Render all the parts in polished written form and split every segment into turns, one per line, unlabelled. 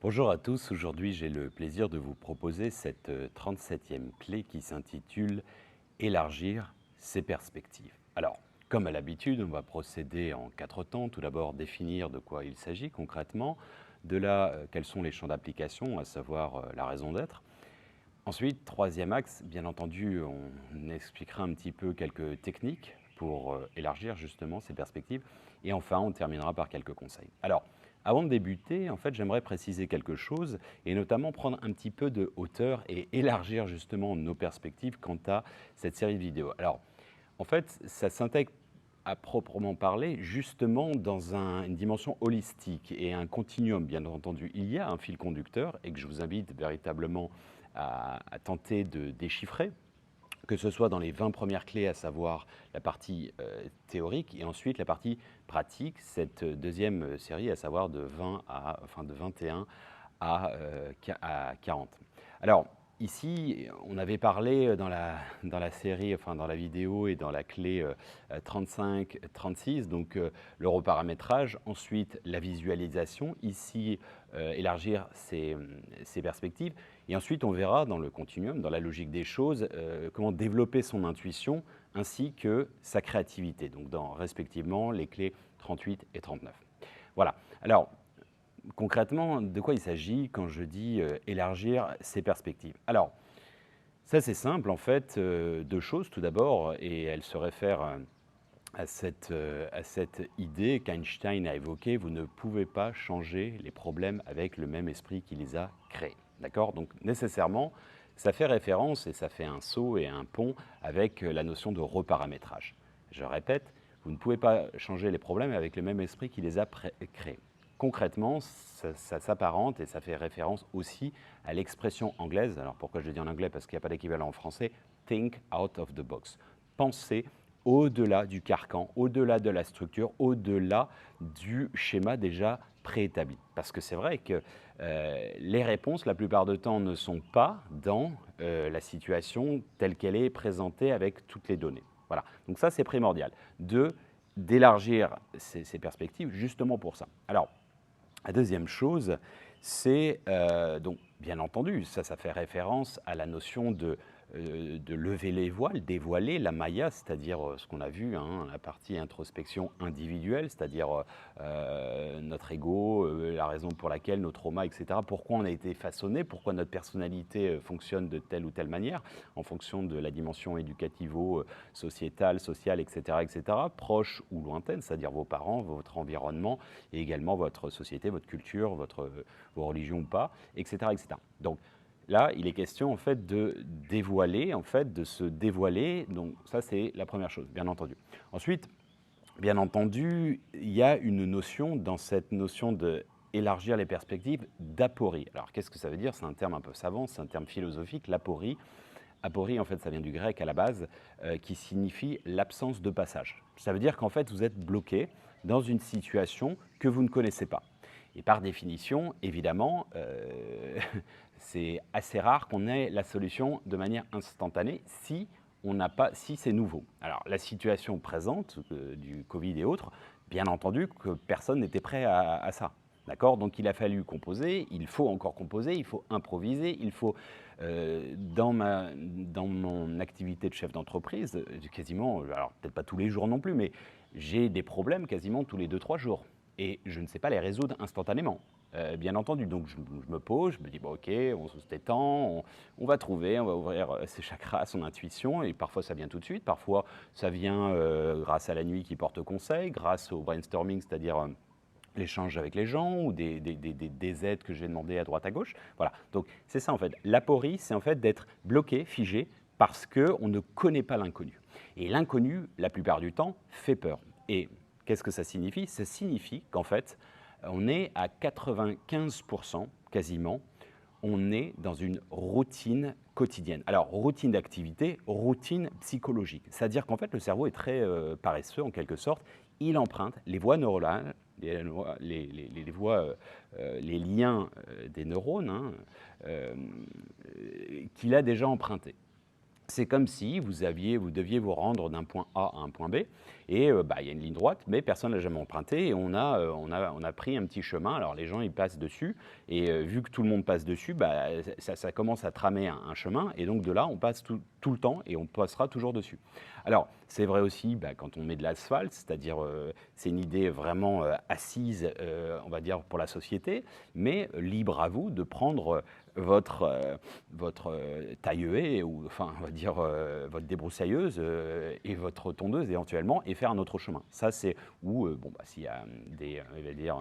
Bonjour à tous, aujourd'hui j'ai le plaisir de vous proposer cette 37e clé qui s'intitule Élargir ses perspectives. Alors, comme à l'habitude, on va procéder en 4 temps. Tout d'abord, définir de quoi il s'agit concrètement. De là, quels sont les champs d'application, à savoir la raison d'être. Ensuite, troisième axe, bien entendu, on expliquera un petit peu quelques techniques pour élargir justement ces perspectives. Et enfin, on terminera par quelques conseils. Alors, avant de débuter, en fait, j'aimerais préciser quelque chose et notamment prendre un petit peu de hauteur et élargir justement nos perspectives quant à cette série de vidéos. Alors, en fait, ça s'intègre à proprement parler justement dans une dimension holistique et un continuum, bien entendu. Il y a un fil conducteur et que je vous invite véritablement à tenter de déchiffrer, que ce soit dans les 20 premières clés, à savoir la partie théorique, et ensuite la partie pratique, cette deuxième série, à savoir de 21 à 40. Alors, ici, on avait parlé dans la série, enfin dans la vidéo et dans la clé 35-36, donc le reparamétrage, ensuite la visualisation, ici élargir ses perspectives, et ensuite on verra dans le continuum, dans la logique des choses, comment développer son intuition ainsi que sa créativité, donc dans respectivement les clés 38 et 39. Voilà. Alors, concrètement, de quoi il s'agit quand je dis élargir ses perspectives? Alors, ça c'est simple en fait, deux choses tout d'abord, et elles se réfèrent à cette idée qu'Einstein a évoquée: vous ne pouvez pas changer les problèmes avec le même esprit qui les a créés. D'accord? Donc nécessairement, ça fait référence et ça fait un saut et un pont avec la notion de reparamétrage. Je répète, vous ne pouvez pas changer les problèmes avec le même esprit qui les a créés. Concrètement, ça s'apparente et ça fait référence aussi à l'expression anglaise. Alors pourquoi je le dis en anglais? Parce qu'il n'y a pas d'équivalent en français. Think out of the box. Pensez au-delà du carcan, au-delà de la structure, au-delà du schéma déjà préétabli. Parce que c'est vrai que les réponses, la plupart du temps, ne sont pas dans la situation telle qu'elle est présentée avec toutes les données. Voilà, donc ça c'est primordial, d'élargir ces perspectives justement pour ça. Alors, la deuxième chose, c'est donc bien entendu, ça fait référence à la notion de lever les voiles, dévoiler la maya, c'est-à-dire ce qu'on a vu, hein, la partie introspection individuelle, c'est-à-dire notre ego, la raison pour laquelle nos traumas, etc. Pourquoi on a été façonné, pourquoi notre personnalité fonctionne de telle ou telle manière, en fonction de la dimension éducativo-sociétale, sociale, etc., etc., proche ou lointaine, c'est-à-dire vos parents, votre environnement, et également votre société, votre culture, vos religions ou pas, etc., etc. Donc là, il est question en fait de dévoiler, en fait, de se dévoiler. Donc ça, c'est la première chose, bien entendu. Ensuite, bien entendu, il y a une notion dans cette notion de élargir les perspectives d'aporie. Alors qu'est-ce que ça veut dire? C'est un terme un peu savant, c'est un terme philosophique, l'aporie. Aporie, en fait, ça vient du grec à la base, qui signifie l'absence de passage. Ça veut dire qu'en fait, vous êtes bloqué dans une situation que vous ne connaissez pas. Et par définition, évidemment, c'est assez rare qu'on ait la solution de manière instantanée si c'est nouveau. Alors, la situation présente du Covid et autres, bien entendu que personne n'était prêt à ça. D'accord? Donc il a fallu composer, il faut encore composer, il faut improviser, il faut, dans mon activité de chef d'entreprise, quasiment, alors peut-être pas tous les jours non plus, mais j'ai des problèmes quasiment tous les 2-3 jours. Et je ne sais pas les résoudre instantanément, bien entendu. Donc je me pose, je me dis, bon, ok, on se détend, on va trouver, on va ouvrir ses chakras, son intuition, et parfois ça vient tout de suite, parfois ça vient grâce à la nuit qui porte conseil, grâce au brainstorming, c'est-à-dire l'échange avec les gens ou des aides que j'ai demandées à droite à gauche. Voilà, donc c'est ça en fait. L'aporie, c'est en fait d'être bloqué, figé, parce qu'on ne connaît pas l'inconnu. Et l'inconnu, la plupart du temps, fait peur. Et qu'est-ce que ça signifie? Ça signifie qu'en fait, on est à 95% quasiment, on est dans une routine quotidienne. Alors, routine d'activité, routine psychologique. C'est-à-dire qu'en fait, le cerveau est très paresseux en quelque sorte. Il emprunte les voies neuronales, les liens des neurones, hein, qu'il a déjà empruntés. C'est comme si vous deviez vous rendre d'un point A à un point B, Et il y a une ligne droite, mais personne ne l'a jamais empruntée et on a pris un petit chemin. Alors les gens, ils passent dessus et vu que tout le monde passe dessus, ça commence à tramer un chemin et donc de là, on passe tout le temps et on passera toujours dessus. Alors, c'est vrai aussi quand on met de l'asphalte, c'est-à-dire c'est une idée vraiment assise, on va dire, pour la société, mais libre à vous de prendre votre taille-haie, ou enfin, on va dire, votre débroussailleuse et votre tondeuse éventuellement, et faire un autre chemin. Ça, c'est où, s'il y a on va dire,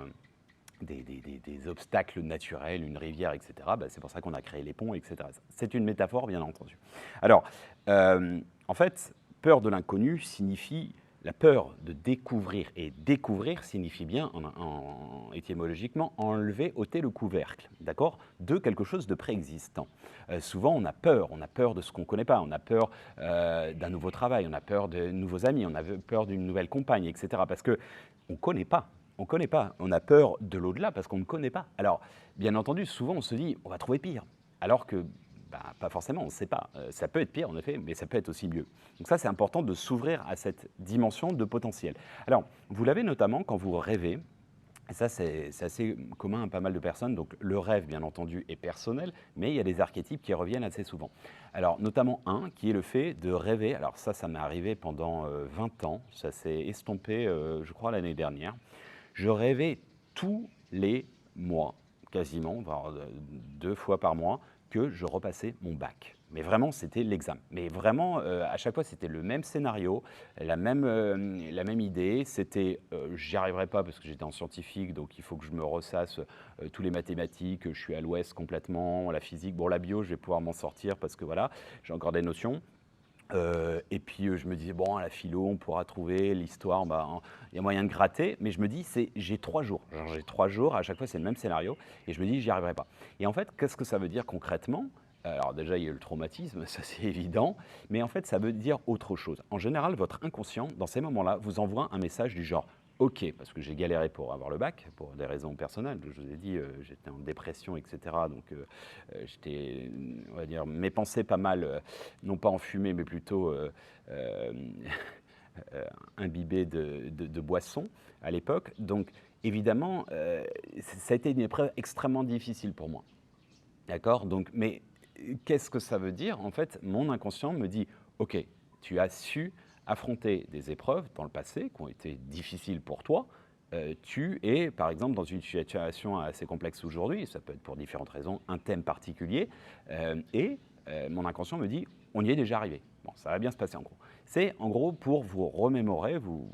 des obstacles naturels, une rivière, etc., c'est pour ça qu'on a créé les ponts, etc. C'est une métaphore, bien entendu. Alors, en fait, peur de l'inconnu signifie la peur de découvrir. Et découvrir signifie bien, étymologiquement, enlever, ôter le couvercle, d'accord, de quelque chose de préexistant. Souvent, on a peur de ce qu'on ne connaît pas, on a peur d'un nouveau travail, on a peur de nouveaux amis, on a peur d'une nouvelle compagne, etc., parce qu'on ne connaît pas. On ne connaît pas. On a peur de l'au-delà parce qu'on ne connaît pas. Alors, bien entendu, souvent, on se dit, on va trouver pire. Alors que, pas forcément, on ne sait pas. Ça peut être pire, en effet, mais ça peut être aussi mieux. Donc ça, c'est important de s'ouvrir à cette dimension de potentiel. Alors, vous l'avez notamment quand vous rêvez. Et ça, c'est assez commun à pas mal de personnes. Donc, le rêve, bien entendu, est personnel, mais il y a des archétypes qui reviennent assez souvent. Alors, notamment un qui est le fait de rêver. Alors ça m'est arrivé pendant 20 ans. Ça s'est estompé, je crois, l'année dernière. Je rêvais tous les mois, quasiment, voire 2 fois par mois, que je repassais mon bac. Mais vraiment, c'était l'examen. Mais vraiment, à chaque fois, c'était le même scénario, la même idée. C'était, j'y arriverai pas parce que j'étais en scientifique, donc il faut que je me ressasse tous les mathématiques. Je suis à l'ouest complètement, la physique. Bon, la bio, je vais pouvoir m'en sortir parce que voilà, j'ai encore des notions. Et puis je me disais, bon, à la philo, on pourra trouver l'histoire, il y a moyen de gratter, mais je me dis, j'ai 3 jours. J'ai 3 jours, à chaque fois, c'est le même scénario, et je me dis, j'y arriverai pas. Et en fait, qu'est-ce que ça veut dire concrètement? Alors déjà, il y a eu le traumatisme, ça c'est évident, mais en fait, ça veut dire autre chose. En général, votre inconscient, dans ces moments-là, vous envoie un message du genre, OK, parce que j'ai galéré pour avoir le bac, pour des raisons personnelles. Je vous ai dit, j'étais en dépression, etc. Donc, j'étais, on va dire, mes pensées pas mal, non pas enfumées, mais plutôt euh, imbibées de boissons à l'époque. Donc, évidemment, ça a été une épreuve extrêmement difficile pour moi. D'accord? Donc, mais qu'est-ce que ça veut dire? En fait, mon inconscient me dit, OK, tu as su affronter des épreuves dans le passé qui ont été difficiles pour toi. Tu es, par exemple, dans une situation assez complexe aujourd'hui, ça peut être pour différentes raisons, un thème particulier, mon inconscient me dit, on y est déjà arrivé. Bon, ça va bien se passer en gros. C'est en gros pour vous remémorer, vous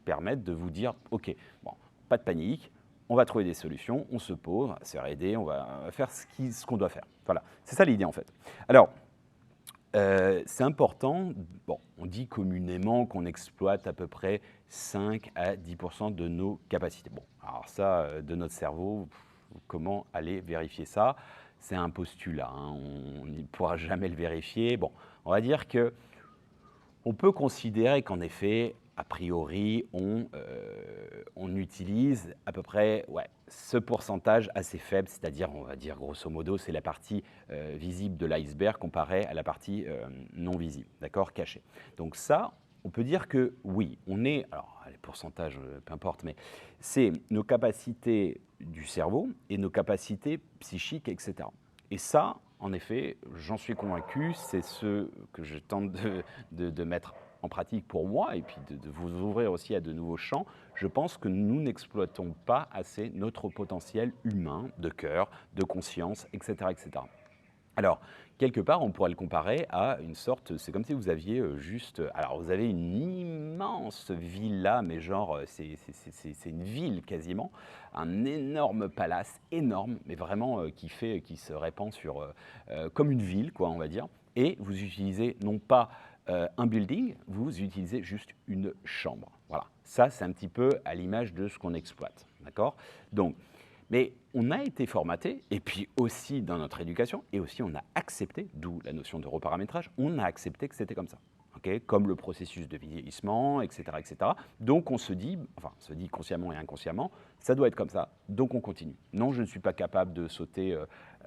permettre de vous dire, OK, bon, pas de panique, on va trouver des solutions, on se pose, on va se faire aider, on va faire ce qu'on doit faire. Voilà, c'est ça l'idée en fait. Alors, c'est important, bon, on dit communément qu'on exploite à peu près 5 à 10% de nos capacités. Bon, alors ça, de notre cerveau, comment aller vérifier ça? C'est un postulat, hein, on ne pourra jamais le vérifier. Bon, on va dire que on peut considérer qu'en effet, a priori, on utilise à peu près ce pourcentage assez faible, c'est-à-dire, on va dire grosso modo, c'est la partie visible de l'iceberg comparée à la partie non visible, d'accord, cachée. Donc ça, on peut dire que oui, on est, alors les pourcentages, peu importe, mais c'est nos capacités du cerveau et nos capacités psychiques, etc. Et ça, en effet, j'en suis convaincu, c'est ce que je tente de mettre en pratique pour moi et puis de vous ouvrir aussi à de nouveaux champs. Je pense que nous n'exploitons pas assez notre potentiel humain, de cœur, de conscience, etc., etc. Alors, quelque part, on pourrait le comparer à une sorte, c'est comme si vous aviez juste, alors vous avez une immense villa, mais genre, c'est une ville quasiment, un énorme palace, énorme, mais vraiment qui se répand sur, comme une ville, quoi, on va dire, et vous utilisez non pas un building, vous utilisez juste une chambre. Voilà, ça c'est un petit peu à l'image de ce qu'on exploite, d'accord? Donc, mais on a été formaté, et puis aussi dans notre éducation, et aussi on a accepté, d'où la notion de reparamétrage, on a accepté que c'était comme ça. Okay, comme le processus de vieillissement, etc., etc. Donc on se dit, enfin on se dit consciemment et inconsciemment, ça doit être comme ça, donc on continue. Non, je ne suis pas capable de sauter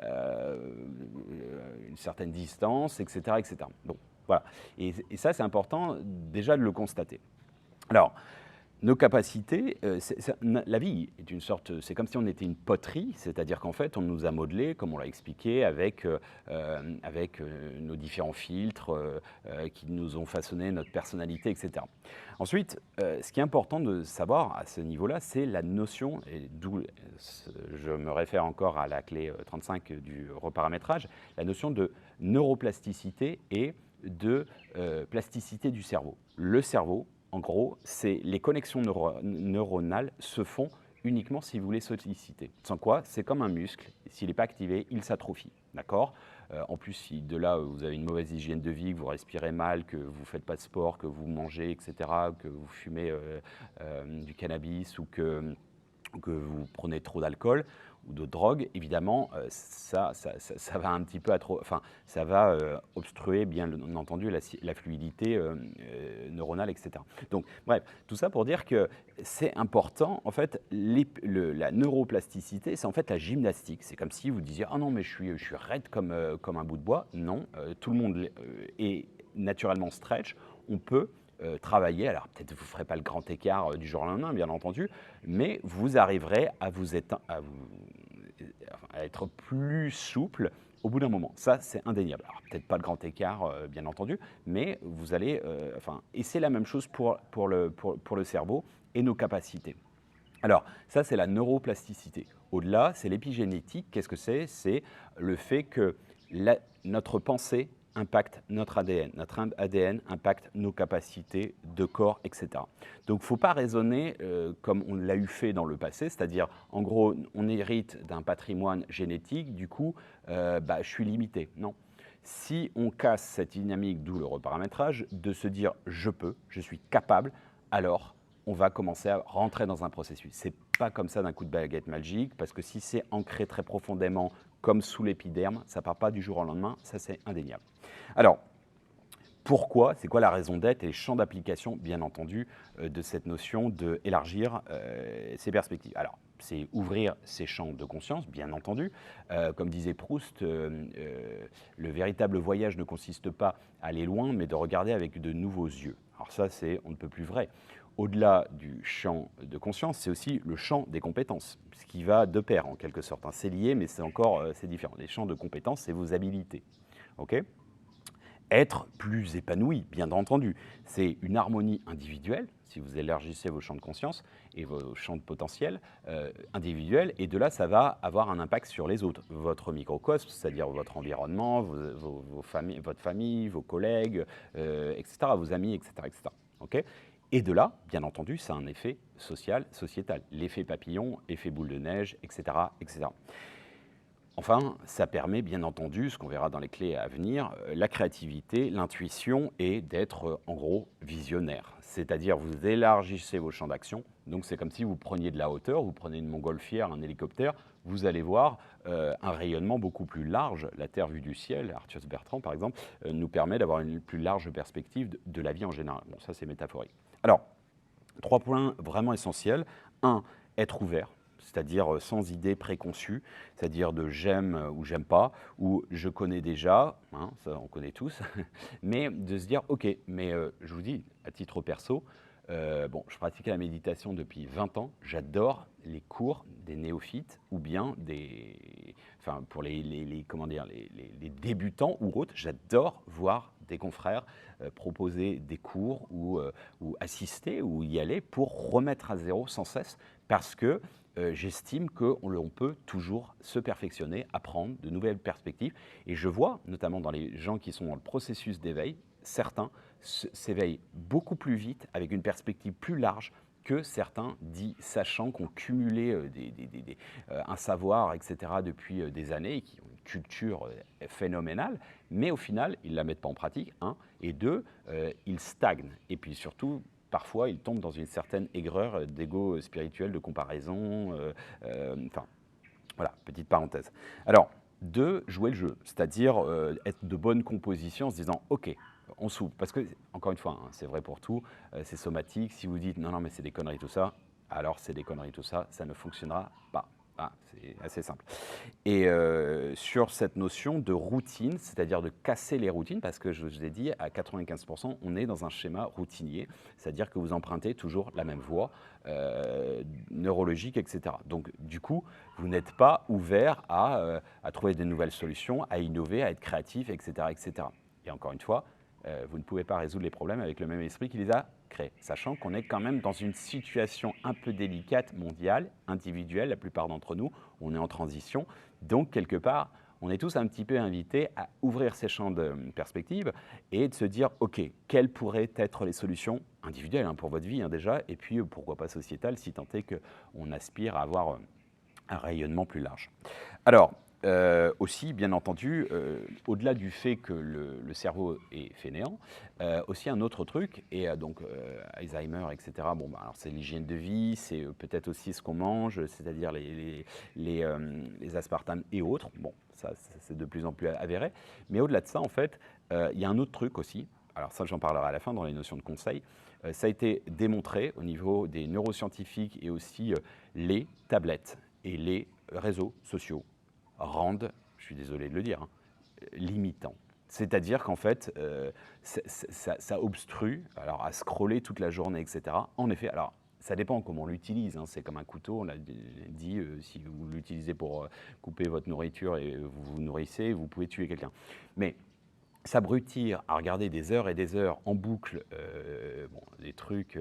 une certaine distance, etc., etc. Donc voilà, et ça c'est important déjà de le constater. Alors, nos capacités, la vie est une sorte, c'est comme si on était une poterie, c'est-à-dire qu'en fait, on nous a modelé, comme on l'a expliqué, avec nos différents filtres qui nous ont façonné notre personnalité, etc. Ensuite, ce qui est important de savoir à ce niveau-là, c'est la notion, et d'où je me réfère encore à la clé 35 du reparamétrage, la notion de neuroplasticité et de plasticité du cerveau. Le cerveau, en gros, c'est les connexions neuronales se font uniquement si vous les sollicitez. Sans quoi, c'est comme un muscle, s'il n'est pas activé, il s'atrophie. D'accord. En plus, si de là, vous avez une mauvaise hygiène de vie, que vous respirez mal, que vous ne faites pas de sport, que vous mangez, etc., que vous fumez du cannabis ou que vous prenez trop d'alcool ou de drogue, évidemment, ça va un petit peu ça va obstruer, bien entendu, la fluidité neuronale, etc. Donc, bref, tout ça pour dire que c'est important. En fait, la neuroplasticité, c'est en fait la gymnastique. C'est comme si vous disiez, ah non, mais je suis raide comme un bout de bois. Non, tout le monde est naturellement stretch. On peut travailler. Alors peut-être vous ne ferez pas le grand écart du jour au lendemain, bien entendu, mais vous arriverez à à être plus souple au bout d'un moment. Ça, c'est indéniable. Alors peut-être pas le grand écart, bien entendu, mais vous allez... et c'est la même chose pour le cerveau et nos capacités. Alors, ça, c'est la neuroplasticité. Au-delà, c'est l'épigénétique. Qu'est-ce que c'est? C'est le fait que notre pensée impacte notre ADN impacte nos capacités de corps, etc. Donc, il ne faut pas raisonner comme on l'a eu fait dans le passé, c'est-à-dire, en gros, on hérite d'un patrimoine génétique, du coup, je suis limité. Non. Si on casse cette dynamique, d'où le reparamétrage, de se dire « je peux, je suis capable », alors on va commencer à rentrer dans un processus. Ce n'est pas comme ça d'un coup de baguette magique, parce que si c'est ancré très profondément, comme sous l'épiderme, ça ne part pas du jour au lendemain, ça c'est indéniable. Alors, pourquoi? C'est quoi la raison d'être et les champs d'application, bien entendu, de cette notion d'élargir ses perspectives? Alors, c'est ouvrir ses champs de conscience, bien entendu. Comme disait Proust, le véritable voyage ne consiste pas à aller loin, mais de regarder avec de nouveaux yeux. Alors ça, c'est on ne peut plus vrai. Au-delà du champ de conscience, c'est aussi le champ des compétences, ce qui va de pair en quelque sorte. C'est lié, mais c'est différent. Les champs de compétences, c'est vos habilités. Okay, être plus épanoui, bien entendu. C'est une harmonie individuelle, si vous élargissez vos champs de conscience et vos champs de potentiel individuels, et de là, ça va avoir un impact sur les autres. Votre microcosme, c'est-à-dire votre environnement, votre famille, vos collègues, etc., vos amis, etc. etc. Okay, et de là, bien entendu, ça a un effet social, sociétal. L'effet papillon, effet boule de neige, etc., etc. Enfin, ça permet bien entendu, ce qu'on verra dans les clés à venir, la créativité, l'intuition et d'être en gros visionnaire. C'est-à-dire vous élargissez vos champs d'action. Donc c'est comme si vous preniez de la hauteur, vous prenez une montgolfière, un hélicoptère, vous allez voir un rayonnement beaucoup plus large. La Terre vue du ciel, Arthur Bertrand par exemple, nous permet d'avoir une plus large perspective de la vie en général. Bon, ça c'est métaphorique. Alors, 3 points vraiment essentiels. 1, être ouvert. C'est-à-dire sans idée préconçue, c'est-à-dire de j'aime ou j'aime pas, ou je connais déjà, hein, ça on connaît tous, mais de se dire ok, mais je vous dis, à titre perso, je pratique la méditation depuis 20 ans, j'adore les cours des néophytes ou bien pour comment dire, les débutants ou autres, j'adore voir des confrères proposer des cours ou assister ou y aller pour remettre à zéro sans cesse parce que j'estime qu'on peut toujours se perfectionner, apprendre de nouvelles perspectives. Et je vois, notamment dans les gens qui sont dans le processus d'éveil, certains s'éveillent beaucoup plus vite, avec une perspective plus large que certains dits sachants qui ont cumulé un savoir, etc., depuis des années et qui ont une culture phénoménale, mais au final, ils ne la mettent pas en pratique, un, et deux, ils stagnent. Et puis surtout, parfois, ils tombent dans une certaine aigreur d'ego spirituel, de comparaison. Voilà, petite parenthèse. Alors, 2, jouer le jeu, c'est-à-dire être de bonne composition en se disant « Ok, on s'ouvre ». Parce que, encore une fois, hein, c'est vrai pour tout, c'est somatique. Si vous dites « Non, non, mais c'est des conneries tout ça », alors c'est des conneries tout ça, ça ne fonctionnera pas. Ah, c'est assez simple. Et sur cette notion de routine, c'est-à-dire de casser les routines, parce que je vous ai dit, à 95 on est dans un schéma routinier, c'est-à-dire que vous empruntez toujours la même voie neurologique, et cetera. Donc du coup, vous n'êtes pas ouvert à trouver de nouvelles solutions, à innover, à être créatif, et cetera, et cetera. Et encore une fois, vous ne pouvez pas résoudre les problèmes avec le même esprit qui les a créés, sachant qu'on est quand même dans une situation un peu délicate mondiale, individuelle, la plupart d'entre nous, on est en transition, donc quelque part, on est tous un petit peu invités à ouvrir ces champs de perspective et de se dire, OK, quelles pourraient être les solutions individuelles pour votre vie déjà, et puis pourquoi pas sociétales, si tant est qu'on aspire à avoir un rayonnement plus large. Alors, aussi, bien entendu, au-delà du fait que le cerveau est fainéant, aussi un autre truc, et donc Alzheimer, etc., bon, bah, alors c'est l'hygiène de vie, c'est peut-être aussi ce qu'on mange, c'est-à-dire les aspartames et autres. Bon, ça, c'est de plus en plus avéré. Mais au-delà de ça, en fait, il y a un autre truc aussi. Alors ça, j'en parlerai à la fin dans les notions de conseil. Ça a été démontré au niveau des neuroscientifiques et aussi les tablettes et les réseaux sociaux rendent, je suis désolé de le dire, limitants. C'est-à-dire qu'en fait, ça obstrue, alors à scroller toute la journée, etc. En effet, alors ça dépend comment on l'utilise, c'est comme un couteau, on l'a dit, si vous l'utilisez pour couper votre nourriture et vous vous nourrissez, vous pouvez tuer quelqu'un. Mais s'abrutir à regarder des heures et des heures en boucle, bon, des trucs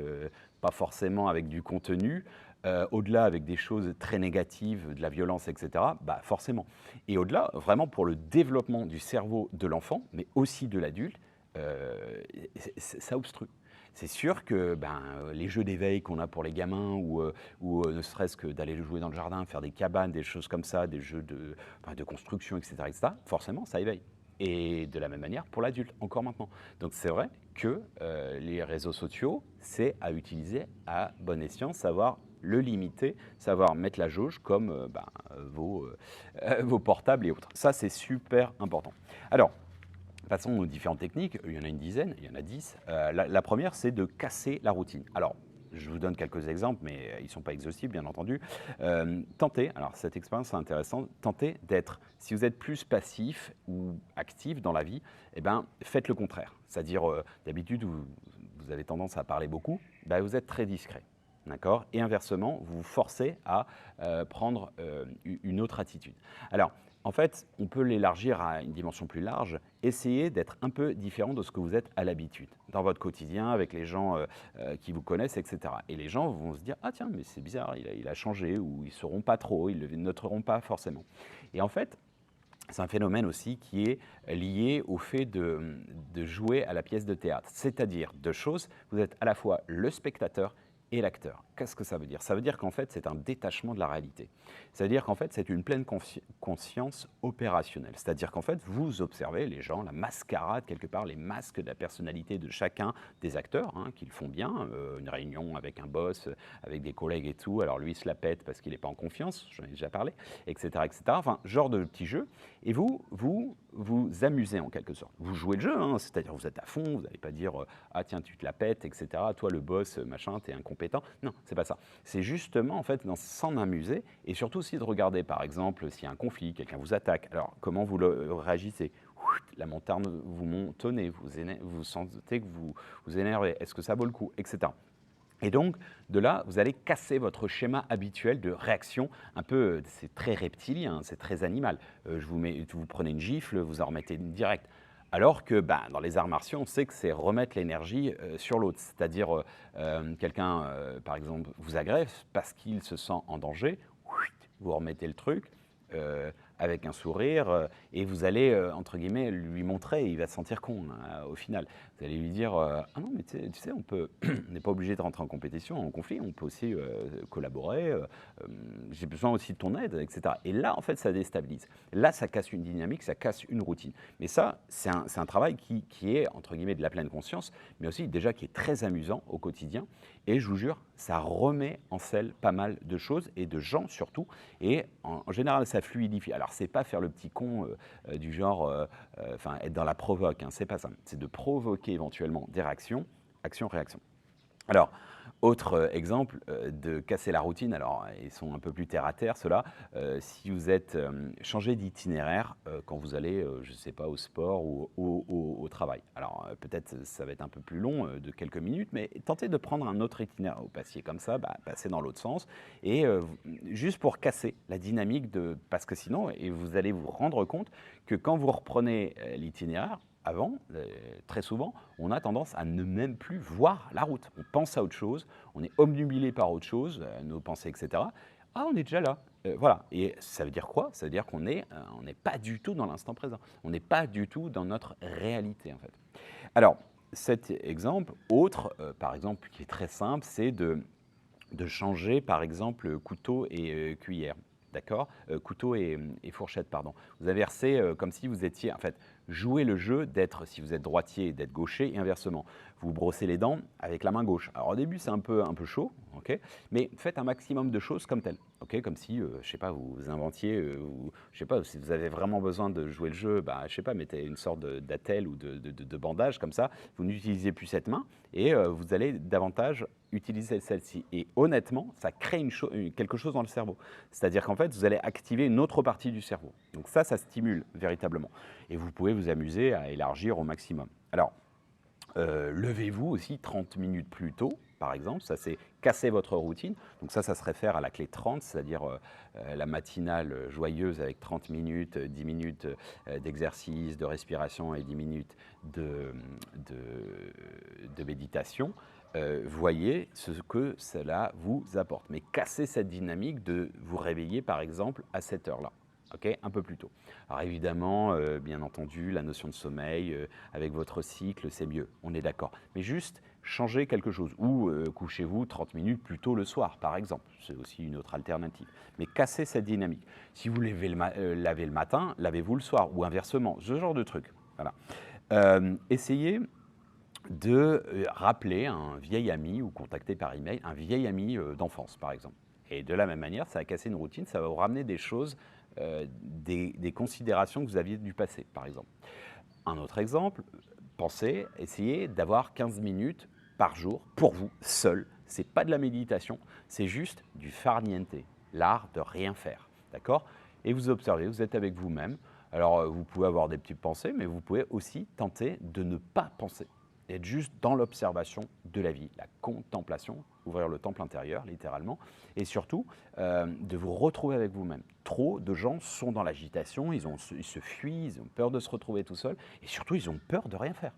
pas forcément avec du contenu, au-delà avec des choses très négatives, de la violence, etc., bah forcément. Et au-delà, vraiment pour le développement du cerveau de l'enfant, mais aussi de l'adulte, ça obstrue. C'est sûr que les jeux d'éveil qu'on a pour les gamins ou ne serait-ce que d'aller jouer dans le jardin, faire des cabanes, des choses comme ça, des jeux de construction, etc., forcément, ça éveille. Et de la même manière pour l'adulte, encore maintenant. Donc c'est vrai que les réseaux sociaux, c'est à utiliser à bon escient, savoir le limiter, savoir mettre la jauge comme vos portables et autres. Ça, c'est super important. Alors, passons aux différentes techniques. Il y en a une dizaine, il y en a 10. La première, c'est de casser la routine. Alors, je vous donne quelques exemples, mais ils ne sont pas exhaustifs, bien entendu. Tentez, alors cette expérience est intéressante, tentez d'être, si vous êtes plus passif ou actif dans la vie, eh ben, faites le contraire. C'est-à-dire, d'habitude, vous avez tendance à parler beaucoup, vous êtes très discret. D'accord. Et inversement, vous vous forcez à prendre une autre attitude. Alors, en fait, on peut l'élargir à une dimension plus large. Essayez d'être un peu différent de ce que vous êtes à l'habitude, dans votre quotidien, avec les gens qui vous connaissent, etc. Et les gens vont se dire « Ah tiens, mais c'est bizarre, il a changé » ou « Ils ne sauront pas trop, ils ne le noteront pas forcément ». Et en fait, c'est un phénomène aussi qui est lié au fait de jouer à la pièce de théâtre. C'est-à-dire deux choses, vous êtes à la fois le spectateur et l'acteur. Qu'est-ce que ça veut dire? Ça veut dire qu'en fait, c'est un détachement de la réalité. C'est-à-dire qu'en fait, c'est une pleine conscience opérationnelle. C'est-à-dire qu'en fait, vous observez les gens, la mascarade, quelque part, les masques de la personnalité de chacun des acteurs, qu'ils font bien. Une réunion avec un boss, avec des collègues et tout. Alors lui, il se la pète parce qu'il n'est pas en confiance, j'en ai déjà parlé, etc., etc. Enfin, genre de petits jeux. Et vous amusez en quelque sorte. Vous jouez le jeu, c'est-à-dire vous êtes à fond, vous n'allez pas dire ah tiens, tu te la pètes, etc. Toi, le boss, machin, t'es incompétent. Non, c'est pas ça. C'est justement en fait s'en amuser et surtout aussi de regarder, par exemple, s'il y a un conflit, quelqu'un vous attaque. Alors comment vous réagissez? La montagne vous montonnez, vous sentez que vous vous énervez. Est-ce que ça vaut le coup, etc. Et donc, de là, vous allez casser votre schéma habituel de réaction. Un peu, c'est très reptilien, c'est très animal. Vous prenez une gifle, vous en remettez une directe. Alors que dans les arts martiaux, on sait que c'est remettre l'énergie sur l'autre. C'est-à-dire, quelqu'un, par exemple, vous agresse parce qu'il se sent en danger, vous remettez le truc avec un sourire et vous allez, entre guillemets, lui montrer, il va se sentir con au final. Vous allez lui dire ah non, mais tu sais, on n'est pas obligé de rentrer en compétition, en conflit, on peut aussi collaborer, j'ai besoin aussi de ton aide, etc. Et là, en fait, ça déstabilise. Là, ça casse une dynamique, ça casse une routine. Mais ça, c'est un travail qui est, entre guillemets, de la pleine conscience, mais aussi déjà qui est très amusant au quotidien. Et je vous jure, ça remet en selle pas mal de choses et de gens surtout. Et en général, ça fluidifie. Alors, c'est pas faire le petit con du genre, être dans la provoque, c'est pas ça. C'est de provoquer éventuellement des réactions, action-réaction. Alors, Autre exemple de casser la routine, alors ils sont un peu plus terre à terre ceux-là, si vous êtes, changé d'itinéraire, quand vous allez, je ne sais pas, au sport ou au travail. Alors, peut-être ça va être un peu plus long, de quelques minutes, mais tentez de prendre un autre itinéraire. Vous passiez comme ça, bah, passez dans l'autre sens et juste pour casser la dynamique de parce que sinon et vous allez vous rendre compte que quand vous reprenez, l'itinéraire, avant, très souvent, on a tendance à ne même plus voir la route. On pense à autre chose, on est obnubilé par autre chose, nos pensées, et cetera. Ah, on est déjà là. Voilà. Et ça veut dire quoi? Ça veut dire on n'est pas du tout dans l'instant présent. On n'est pas du tout dans notre réalité, en fait. Alors, cet exemple, autre, par exemple, qui est très simple, c'est de changer, par exemple, couteau et cuillère. D'accord? Couteau et fourchette, pardon. Vous inversez comme si vous étiez, en fait, jouez le jeu d'être, si vous êtes droitier, d'être gaucher et inversement. Vous vous brossez les dents avec la main gauche. Alors au début, c'est un peu chaud, ok? Mais faites un maximum de choses comme tel. Ok, comme si, je sais pas, vous inventiez, ou je sais pas, si vous avez vraiment besoin de jouer le jeu, bah, je sais pas, mettez une sorte d'attelle ou de bandage comme ça. Vous n'utilisez plus cette main et vous allez davantage utiliser celle-ci. Et honnêtement, ça crée quelque chose dans le cerveau. C'est-à-dire qu'en fait, vous allez activer une autre partie du cerveau. Donc ça stimule véritablement. Et vous pouvez vous amuser à élargir au maximum. Alors, levez-vous aussi 30 minutes plus tôt, par exemple. Ça, c'est casser votre routine. Donc ça se réfère à la clé 30, c'est-à-dire la matinale joyeuse avec 30 minutes, 10 minutes d'exercice, de respiration et 10 minutes de méditation. Voyez ce que cela vous apporte. Mais cassez cette dynamique de vous réveiller, par exemple, à cette heure-là. Okay, un peu plus tôt. Alors évidemment, bien entendu, la notion de sommeil, avec votre cycle, c'est mieux, on est d'accord. Mais juste changer quelque chose. Ou couchez-vous 30 minutes plus tôt le soir, par exemple. C'est aussi une autre alternative. Mais cassez cette dynamique. Si vous lavez le matin, lavez-vous le soir. Ou inversement, ce genre de truc. Voilà. Essayez de rappeler un vieil ami ou contacter par email un vieil ami d'enfance, par exemple. Et de la même manière, ça va casser une routine, ça va vous ramener des choses, des considérations que vous aviez du passé, par exemple. Un autre exemple, essayez d'avoir 15 minutes par jour pour vous, seul. Ce n'est pas de la méditation, c'est juste du far niente, l'art de rien faire. D'accord? Et vous observez, vous êtes avec vous-même. Alors, vous pouvez avoir des petites pensées, mais vous pouvez aussi tenter de ne pas penser. Être juste dans l'observation de la vie, la contemplation, ouvrir le temple intérieur, littéralement, et surtout de vous retrouver avec vous-même. Trop de gens sont dans l'agitation, ils se fuient, ils ont peur de se retrouver tout seuls, et surtout ils ont peur de rien faire.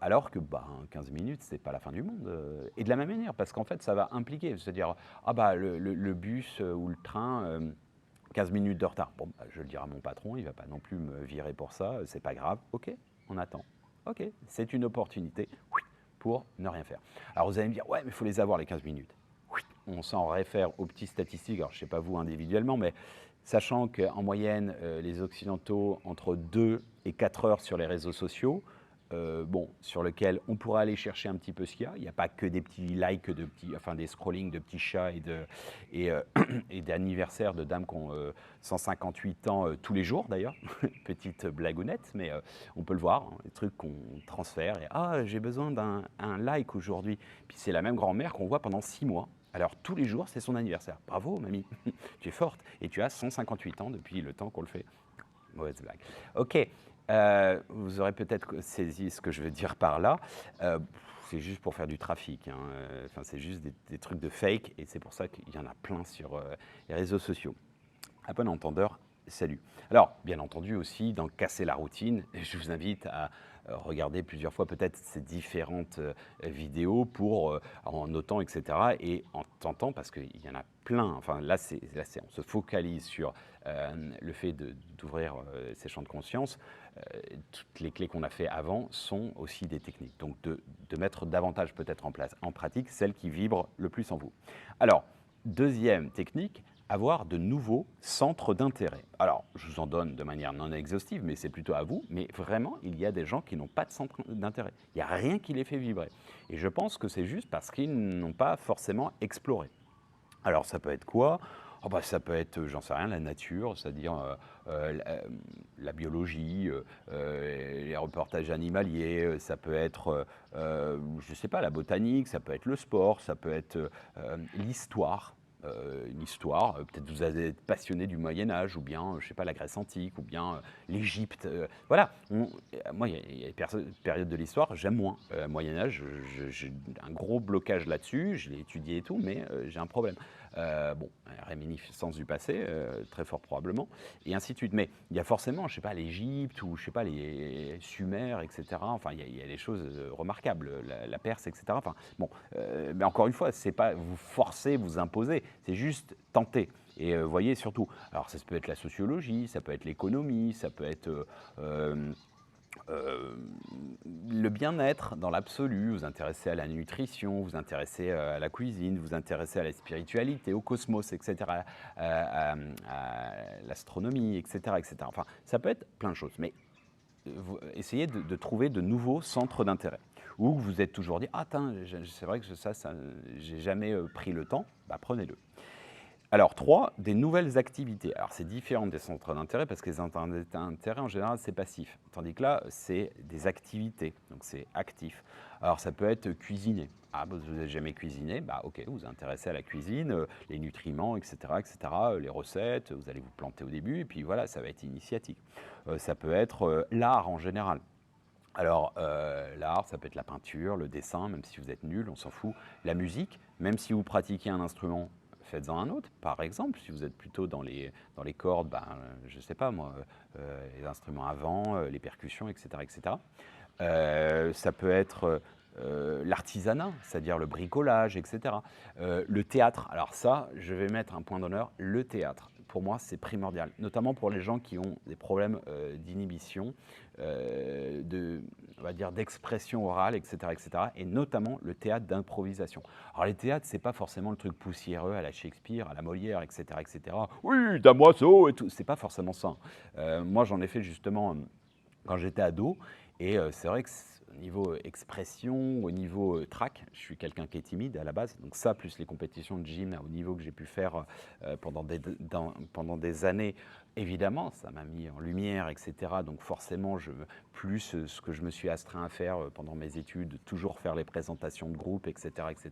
Alors que 15 minutes, c'est pas la fin du monde. Et de la même manière, parce qu'en fait, ça va impliquer, c'est-à-dire, ah bah le bus ou le train, 15 minutes de retard. Bon, bah, je le dirai à mon patron, il ne va pas non plus me virer pour ça, c'est pas grave. Ok, on attend. Ok, c'est une opportunité pour ne rien faire. Alors vous allez me dire, ouais, mais il faut les avoir les 15 minutes. On s'en réfère aux petites statistiques, alors je ne sais pas vous individuellement, mais sachant qu'en moyenne, les Occidentaux, entre 2 et 4 heures sur les réseaux sociaux, sur lequel on pourra aller chercher un petit peu ce qu'il y a. Il n'y a pas que des petits likes, des scrollings de petits chats et d'anniversaires de dames qui ont 158 ans tous les jours d'ailleurs. Petite blagounette, mais on peut le voir, hein, les trucs qu'on transfère. Et j'ai besoin d'un like aujourd'hui. Puis c'est la même grand-mère qu'on voit pendant 6 mois. Alors tous les jours, c'est son anniversaire. Bravo, mamie, tu es forte. Et tu as 158 ans depuis le temps qu'on le fait. Mauvaise blague. Ok, vous aurez peut-être saisi ce que je veux dire par là. C'est juste pour faire du trafic. Hein. C'est juste des trucs de fake et c'est pour ça qu'il y en a plein sur les réseaux sociaux. À bon entendeur, salut. Alors, bien entendu aussi, dans Casser la routine, je vous invite à regarder plusieurs fois peut-être ces différentes vidéos en notant, etc. Et en tentant, parce qu'il y en a plein, enfin là, on se focalise sur le fait d'ouvrir ces champs de conscience. Toutes les clés qu'on a fait avant sont aussi des techniques. Donc de mettre davantage peut-être en pratique celles qui vibrent le plus en vous. Alors, deuxième technique, avoir de nouveaux centres d'intérêt. Alors, je vous en donne de manière non exhaustive, mais c'est plutôt à vous. Mais vraiment, il y a des gens qui n'ont pas de centre d'intérêt. Il n'y a rien qui les fait vibrer. Et je pense que c'est juste parce qu'ils n'ont pas forcément exploré. Alors, ça peut être quoi? Oh bah, ça peut être, j'en sais rien, la nature, c'est-à-dire la biologie, les reportages animaliers, ça peut être, je ne sais pas, la botanique, ça peut être le sport, ça peut être l'histoire. Une histoire, peut-être vous êtes passionné du Moyen Âge, ou bien, je sais pas, la Grèce antique, ou bien l'Égypte. Voilà, moi, il y a des périodes de l'histoire, j'aime moins. Moyen Âge, j'ai un gros blocage là-dessus, je l'ai étudié et tout, mais j'ai un problème. Bon, réminiscence du passé, très fort probablement, et ainsi de suite. Mais il y a forcément, je sais pas, l'Égypte, ou je sais pas, les Sumères, etc. Enfin, il y a des choses remarquables, la Perse, etc. Enfin, bon, mais encore une fois, c'est pas vous forcer, vous imposer, c'est juste tenter. Et voyez surtout, alors ça peut être la sociologie, ça peut être l'économie, ça peut être euh, le bien-être dans l'absolu, vous intéressez à la nutrition, vous intéressez à la cuisine, vous intéressez à la spiritualité, au cosmos, etc., à l'astronomie, etc., etc. Enfin, ça peut être plein de choses, mais essayez de trouver de nouveaux centres d'intérêt. Ou vous êtes toujours dit, ah, c'est vrai que ça j'ai jamais pris le temps, bah, prenez-le. Alors, 3, des nouvelles activités. Alors, c'est différent des centres d'intérêt parce que les centres d'intérêt, en général, c'est passif. Tandis que là, c'est des activités, donc c'est actif. Alors, ça peut être cuisiner. Ah, vous n'avez jamais cuisiné, bah ok, vous vous intéressez à la cuisine, les nutriments, etc., etc., les recettes, vous allez vous planter au début, et puis voilà, ça va être initiatique. Ça peut être l'art en général. Alors, l'art, ça peut être la peinture, le dessin, même si vous êtes nul, on s'en fout. La musique, même si vous pratiquez un instrument, faites-en un autre. Par exemple, si vous êtes plutôt dans les cordes, ben, je ne sais pas moi, les instruments à vent, les percussions, etc. etc. Ça peut être l'artisanat, c'est-à-dire le bricolage, etc. Le théâtre, alors ça, je vais mettre un point d'honneur, le théâtre. Pour moi, c'est primordial, notamment pour les gens qui ont des problèmes d'inhibition, on va dire d'expression orale, etc., etc., et notamment le théâtre d'improvisation. Alors les théâtres, c'est pas forcément le truc poussiéreux à la Shakespeare, à la Molière, etc., etc. Oui, damoiseau et tout, c'est pas forcément ça. Moi, j'en ai fait justement quand j'étais ado, et c'est vrai que au niveau expression, au niveau track, je suis quelqu'un qui est timide à la base, donc ça, plus les compétitions de gym à haut niveau que j'ai pu faire pendant des années, évidemment, ça m'a mis en lumière, etc. Donc forcément, plus ce que je me suis astreint à faire pendant mes études, toujours faire les présentations de groupe, etc., etc.,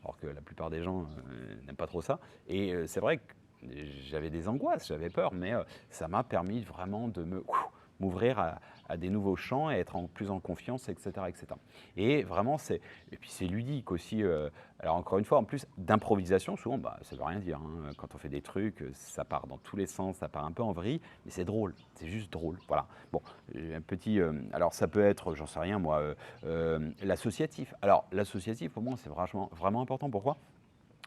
alors que la plupart des gens n'aiment pas trop ça. Et c'est vrai que j'avais des angoisses, j'avais peur, mais ça m'a permis vraiment de m'ouvrir à des nouveaux champs et être plus en confiance, etc., etc. Et vraiment, et puis c'est ludique aussi. Alors encore une fois, en plus d'improvisation, souvent, bah, ça veut rien dire, hein. Quand on fait des trucs, ça part dans tous les sens, ça part un peu en vrille, mais c'est drôle, c'est juste drôle. Voilà. Bon, un petit. Alors ça peut être, j'en sais rien moi, l'associatif. Alors l'associatif, pour moi, c'est vraiment important. Pourquoi?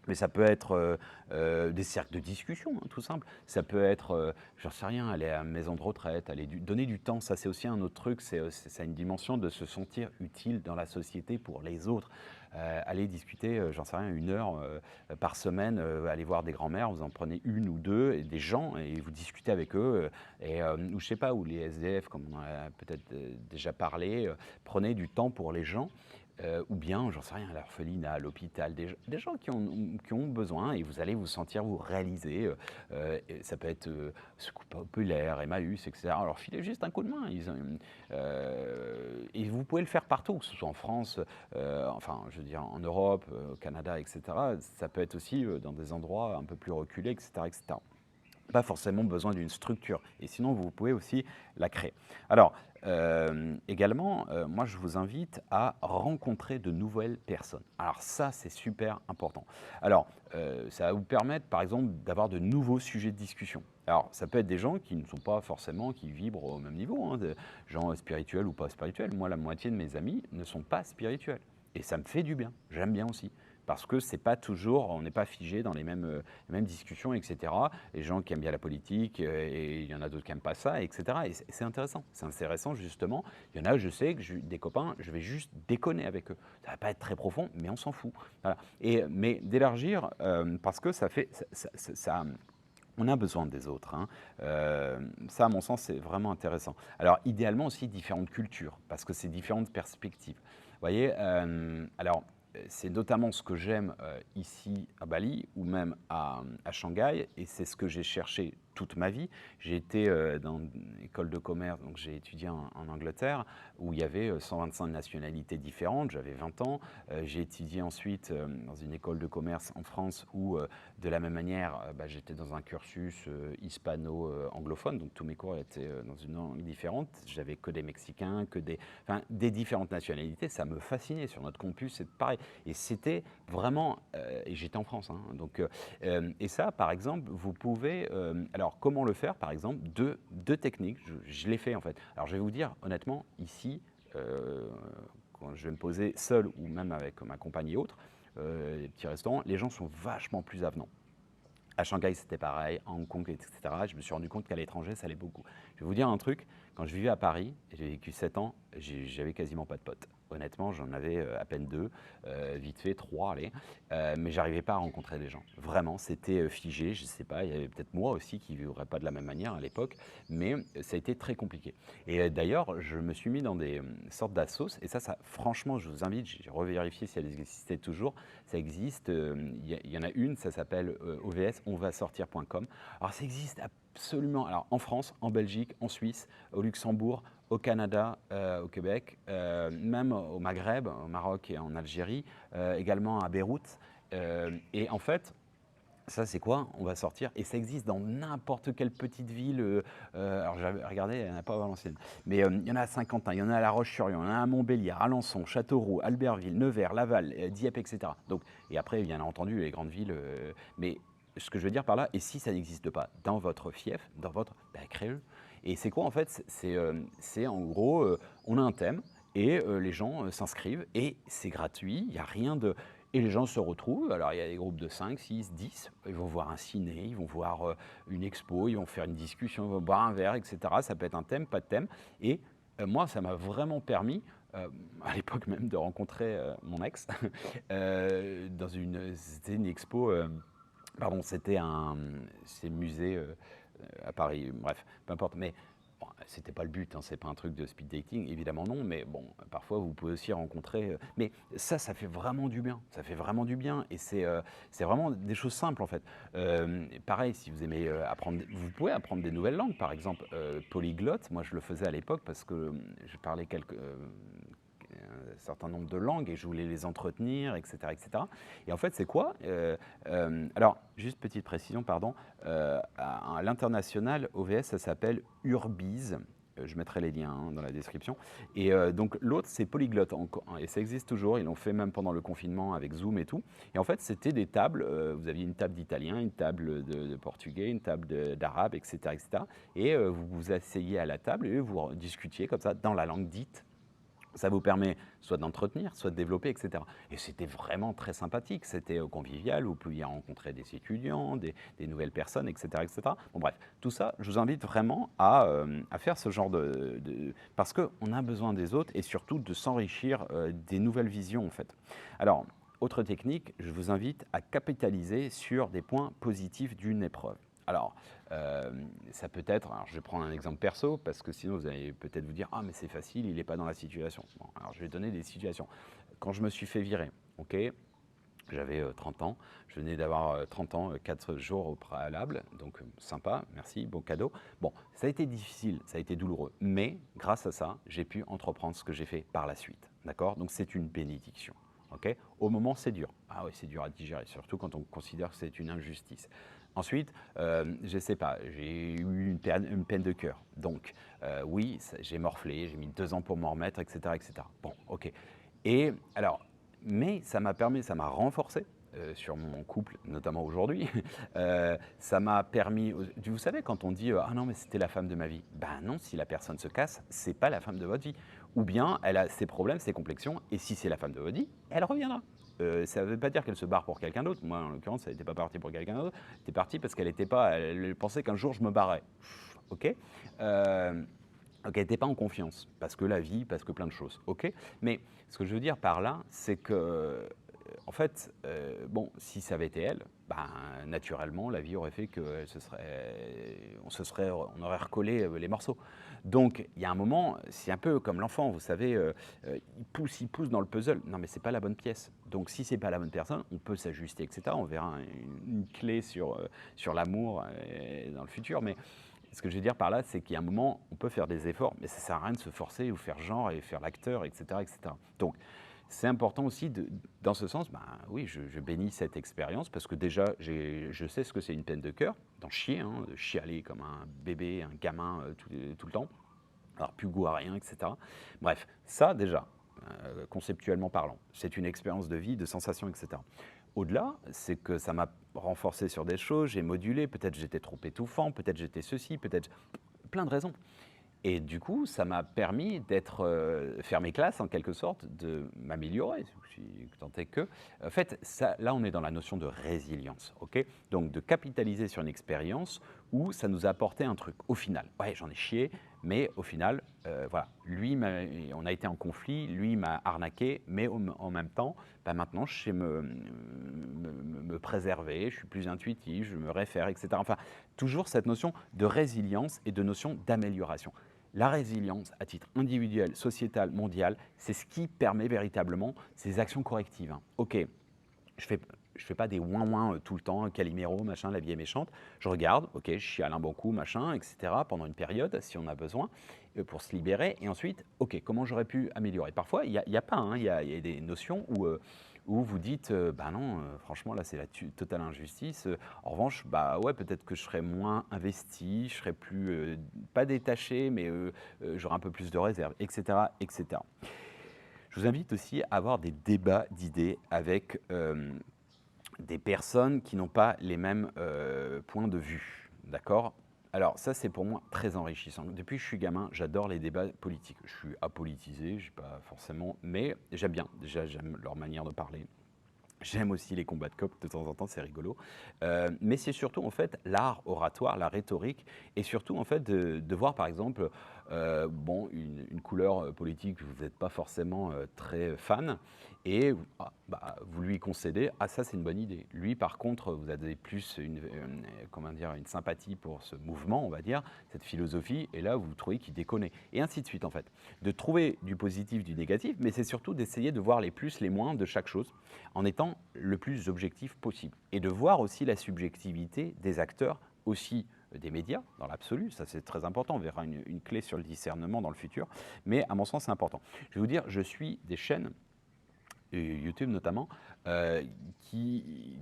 Mais ça peut être des cercles de discussion, hein, tout simple. Ça peut être, j'en sais rien, aller à une maison de retraite, donner du temps. Ça, c'est aussi un autre truc. Ça a une dimension de se sentir utile dans la société pour les autres. Aller discuter, j'en sais rien, 1 heure par semaine, aller voir des grands-mères, vous en prenez une ou deux, et des gens, et vous discutez avec eux. Ou je sais pas, ou les SDF, comme on en a peut-être déjà parlé, prenez du temps pour les gens. Ou bien, j'en sais rien, à l'orphelinat, à l'hôpital, des gens qui ont besoin, et vous allez vous sentir vous réaliser. Ça peut être Secours Populaire, Emmaüs, etc. Alors filez juste un coup de main. Et vous pouvez le faire partout, que ce soit en France, enfin, je veux dire, en Europe, au Canada, etc. Ça peut être aussi dans des endroits un peu plus reculés, etc., etc. Pas forcément besoin d'une structure. Et sinon, vous pouvez aussi la créer. Alors, également, moi, je vous invite à rencontrer de nouvelles personnes. Alors ça, c'est super important. Alors, ça va vous permettre, par exemple, d'avoir de nouveaux sujets de discussion. Alors, ça peut être des gens qui ne sont pas forcément, qui vibrent au même niveau, hein, des gens spirituels ou pas spirituels. Moi, la moitié de mes amis ne sont pas spirituels. Et ça me fait du bien. J'aime bien aussi. Parce que c'est pas toujours, on n'est pas figé dans les mêmes discussions, etc. Les gens qui aiment bien la politique, et il y en a d'autres qui n'aiment pas ça, etc. Et c'est intéressant. C'est intéressant, justement. Il y en a, je sais que des copains, je vais juste déconner avec eux. Ça va pas être très profond, mais on s'en fout. Voilà. Mais d'élargir, parce que on a besoin des autres, hein. Ça, à mon sens, c'est vraiment intéressant. Alors, idéalement aussi, différentes cultures, parce que c'est différentes perspectives. Vous voyez, alors, c'est notamment ce que j'aime ici à Bali ou même à Shanghai, et c'est ce que j'ai cherché toute ma vie. J'ai été dans une école de commerce, donc j'ai étudié en Angleterre, où il y avait 125 nationalités différentes, j'avais 20 ans. J'ai étudié ensuite dans une école de commerce en France, où de la même manière, j'étais dans un cursus hispano-anglophone, donc tous mes cours étaient dans une langue différente. J'avais que des Mexicains, enfin, des différentes nationalités. Ça me fascinait sur notre campus, c'est pareil. Et c'était vraiment, et j'étais en France, hein, donc, et ça, par exemple, vous pouvez, alors comment le faire, par exemple, deux techniques, je l'ai fait en fait. Alors je vais vous dire, honnêtement, ici, quand je vais me poser seul ou même avec ma compagne et autres, les petits restaurants, les gens sont vachement plus avenants. À Shanghai, c'était pareil, à Hong Kong, etc. Je me suis rendu compte qu'à l'étranger, ça allait beaucoup. Je vais vous dire un truc, quand je vivais à Paris, et j'ai vécu 7 ans, j'avais quasiment pas de potes. Honnêtement, j'en avais à peine 2, vite fait 3, allez. Mais j'arrivais pas à rencontrer des gens. Vraiment, c'était figé, je sais pas, il y avait peut-être moi aussi qui ne vivrais pas de la même manière à l'époque, mais ça a été très compliqué. Et d'ailleurs, je me suis mis dans des sortes d'assos, et ça, franchement, je vous invite, j'ai revérifié si elles existaient toujours, ça existe, il y en a une, ça s'appelle OVS, onvasortir.com. Alors ça existe absolument, alors en France, en Belgique, en Suisse, au Luxembourg, au Canada, au Québec, même au Maghreb, au Maroc et en Algérie, également à Beyrouth. Et en fait, ça, c'est quoi? On va sortir. Et ça existe dans n'importe quelle petite ville. Alors, j'avais regardé, il n'y en a pas à Valenciennes. Mais il y en a à Saint-Quentin, il y en a à La Roche-sur-Yon, il y en a à Montbéliard, Alençon, Châteauroux, Albertville, Nevers, Laval, Dieppe, etc. Donc, et après, bien entendu, les grandes villes. Mais ce que je veux dire par là, et si ça n'existe pas dans votre fief, dans votre. Créez-le. Et c'est quoi en fait? C'est en gros, on a un thème et les gens s'inscrivent et c'est gratuit, il n'y a rien de. Et les gens se retrouvent, alors il y a des groupes de 5, 6, 10, ils vont voir un ciné, ils vont voir une expo, ils vont faire une discussion, ils vont boire un verre, etc. Ça peut être un thème, pas de thème. Et moi, ça m'a vraiment permis, à l'époque même, de rencontrer mon ex, c'était une expo, pardon, c'est musée à Paris, bref, peu importe, mais bon, c'était pas le but, hein, c'est pas un truc de speed dating, évidemment non, mais bon, parfois vous pouvez aussi rencontrer, mais ça fait vraiment du bien, ça fait vraiment du bien, et c'est vraiment des choses simples en fait. Pareil, si vous aimez apprendre, vous pouvez apprendre des nouvelles langues, par exemple polyglotte, moi je le faisais à l'époque parce que je parlais un certain nombre de langues et je voulais les entretenir, etc. etc. Et en fait, c'est quoi alors, juste petite précision, pardon, à l'international, OVS, ça s'appelle Urbiz. Je mettrai les liens dans la description. Et donc l'autre, c'est Polyglotte. Et ça existe toujours. Ils l'ont fait même pendant le confinement avec Zoom et tout. Et en fait, c'était des tables. Vous aviez une table d'italien, une table de portugais, une table d'arabe, etc., etc. Et vous vous asseyez à la table et vous discutiez comme ça dans la langue dite. Ça vous permet soit d'entretenir, soit de développer, etc. Et c'était vraiment très sympathique, c'était convivial, vous pouviez rencontrer des étudiants, des nouvelles personnes, etc., etc. Bon bref, tout ça, je vous invite vraiment à faire ce genre parce qu'on a besoin des autres et surtout de s'enrichir des nouvelles visions en fait. Alors, autre technique, je vous invite à capitaliser sur des points positifs d'une épreuve. Alors, ça peut être, alors je vais prendre un exemple perso, parce que sinon vous allez peut-être vous dire « Ah mais c'est facile, il n'est pas dans la situation ». Bon, alors je vais donner des situations. Quand je me suis fait virer, ok, j'avais 30 ans, je venais d'avoir 30 ans, 4 jours au préalable, donc sympa, merci, bon cadeau. Bon, ça a été difficile, ça a été douloureux, mais grâce à ça, j'ai pu entreprendre ce que j'ai fait par la suite, d'accord? Donc c'est une bénédiction. Okay, au moment, c'est dur. Ah oui, c'est dur à digérer, surtout quand on considère que c'est une injustice. Ensuite, je ne sais pas, j'ai eu une peine de cœur. Donc, oui, j'ai morflé, j'ai mis 2 ans pour m'en remettre, etc., etc. Bon, ok. Et alors, mais ça m'a renforcé sur mon couple, notamment aujourd'hui. Ça m'a permis, vous savez, quand on dit ah non, mais c'était la femme de ma vie. Ben non, si la personne se casse, c'est pas la femme de votre vie. Ou bien elle a ses problèmes, ses complexions, et si c'est la femme de votre vie, elle reviendra. Ça ne veut pas dire qu'elle se barre pour quelqu'un d'autre. Moi, en l'occurrence, elle n'était pas partie pour quelqu'un d'autre. Elle était partie parce elle pensait qu'un jour je me barrais. Ok. Donc elle n'était pas en confiance, parce que la vie, parce que plein de choses. Ok. Mais ce que je veux dire par là, c'est que en fait, bon, si ça avait été elle, ben, naturellement, la vie aurait fait qu'on on aurait recollé les morceaux. Donc, il y a un moment, c'est un peu comme l'enfant, vous savez, il pousse dans le puzzle. Non, mais c'est pas la bonne pièce. Donc si ce n'est pas la bonne personne, on peut s'ajuster, etc. On verra une clé sur l'amour dans le futur, mais ce que je veux dire par là, c'est qu'il y a un moment, on peut faire des efforts, mais ça ne sert à rien de se forcer ou faire genre et faire l'acteur, etc., etc. Donc, c'est important aussi, dans ce sens, ben, oui, je bénis cette expérience parce que déjà, je sais ce que c'est une peine de cœur, d'en chier, hein, de chialer comme un bébé, un gamin tout le temps, alors plus goût à rien, etc. Bref, ça déjà, conceptuellement parlant, c'est une expérience de vie, de sensations, etc. Au-delà, c'est que ça m'a renforcé sur des choses, j'ai modulé, peut-être j'étais trop étouffant, peut-être j'étais ceci, peut-être plein de raisons. Et du coup, ça m'a permis d'être, faire mes classes en quelque sorte, de m'améliorer, si tant est que. En fait, ça, là, on est dans la notion de résilience, ok. Donc, de capitaliser sur une expérience où ça nous a apporté un truc. Au final, ouais, j'en ai chié, mais au final, voilà, on a été en conflit, lui m'a arnaqué, mais en même temps, bah, maintenant, je sais me préserver, je suis plus intuitif, je me réfère, etc. Enfin, toujours cette notion de résilience et de notion d'amélioration. La résilience, à titre individuel, sociétal, mondial, c'est ce qui permet véritablement ces actions correctives. Hein. Ok, je fais pas des ouin-ouin tout le temps, Calimero, machin, la vie est méchante. Je regarde, ok, je chiale un bon coup, machin, etc., pendant une période, si on a besoin, pour se libérer. Et ensuite, ok, comment j'aurais pu améliorer. Parfois, il y a pas, hein, y a des notions où vous dites, bah non, franchement, là, c'est la totale injustice. En revanche, bah ouais, peut-être que je serais moins investi, je serais plus, pas détaché, mais j'aurais un peu plus de réserve, etc., etc. Je vous invite aussi à avoir des débats d'idées avec des personnes qui n'ont pas les mêmes points de vue. D'accord. Alors ça, c'est pour moi très enrichissant. Depuis que je suis gamin, j'adore les débats politiques. Je suis apolitisé, je sais pas forcément, mais j'aime bien. Déjà, j'aime leur manière de parler. J'aime aussi les combats de coq, de temps en temps, c'est rigolo. Mais c'est surtout, en fait, l'art oratoire, la rhétorique, et surtout, en fait, de voir, par exemple, bon, une couleur politique que vous n'êtes pas forcément très fan, et bah, vous lui concédez, ah, ça, c'est une bonne idée. Lui, par contre, vous avez plus comment dire, une sympathie pour ce mouvement, on va dire, cette philosophie, et là, vous trouvez qu'il déconne. Et ainsi de suite, en fait. De trouver du positif, du négatif, mais c'est surtout d'essayer de voir les plus, les moins de chaque chose, en étant le plus objectif possible. Et de voir aussi la subjectivité des acteurs, aussi des médias, dans l'absolu, ça c'est très important, on verra une clé sur le discernement dans le futur, mais à mon sens c'est important. Je vais vous dire, je suis des chaînes, YouTube notamment, qui,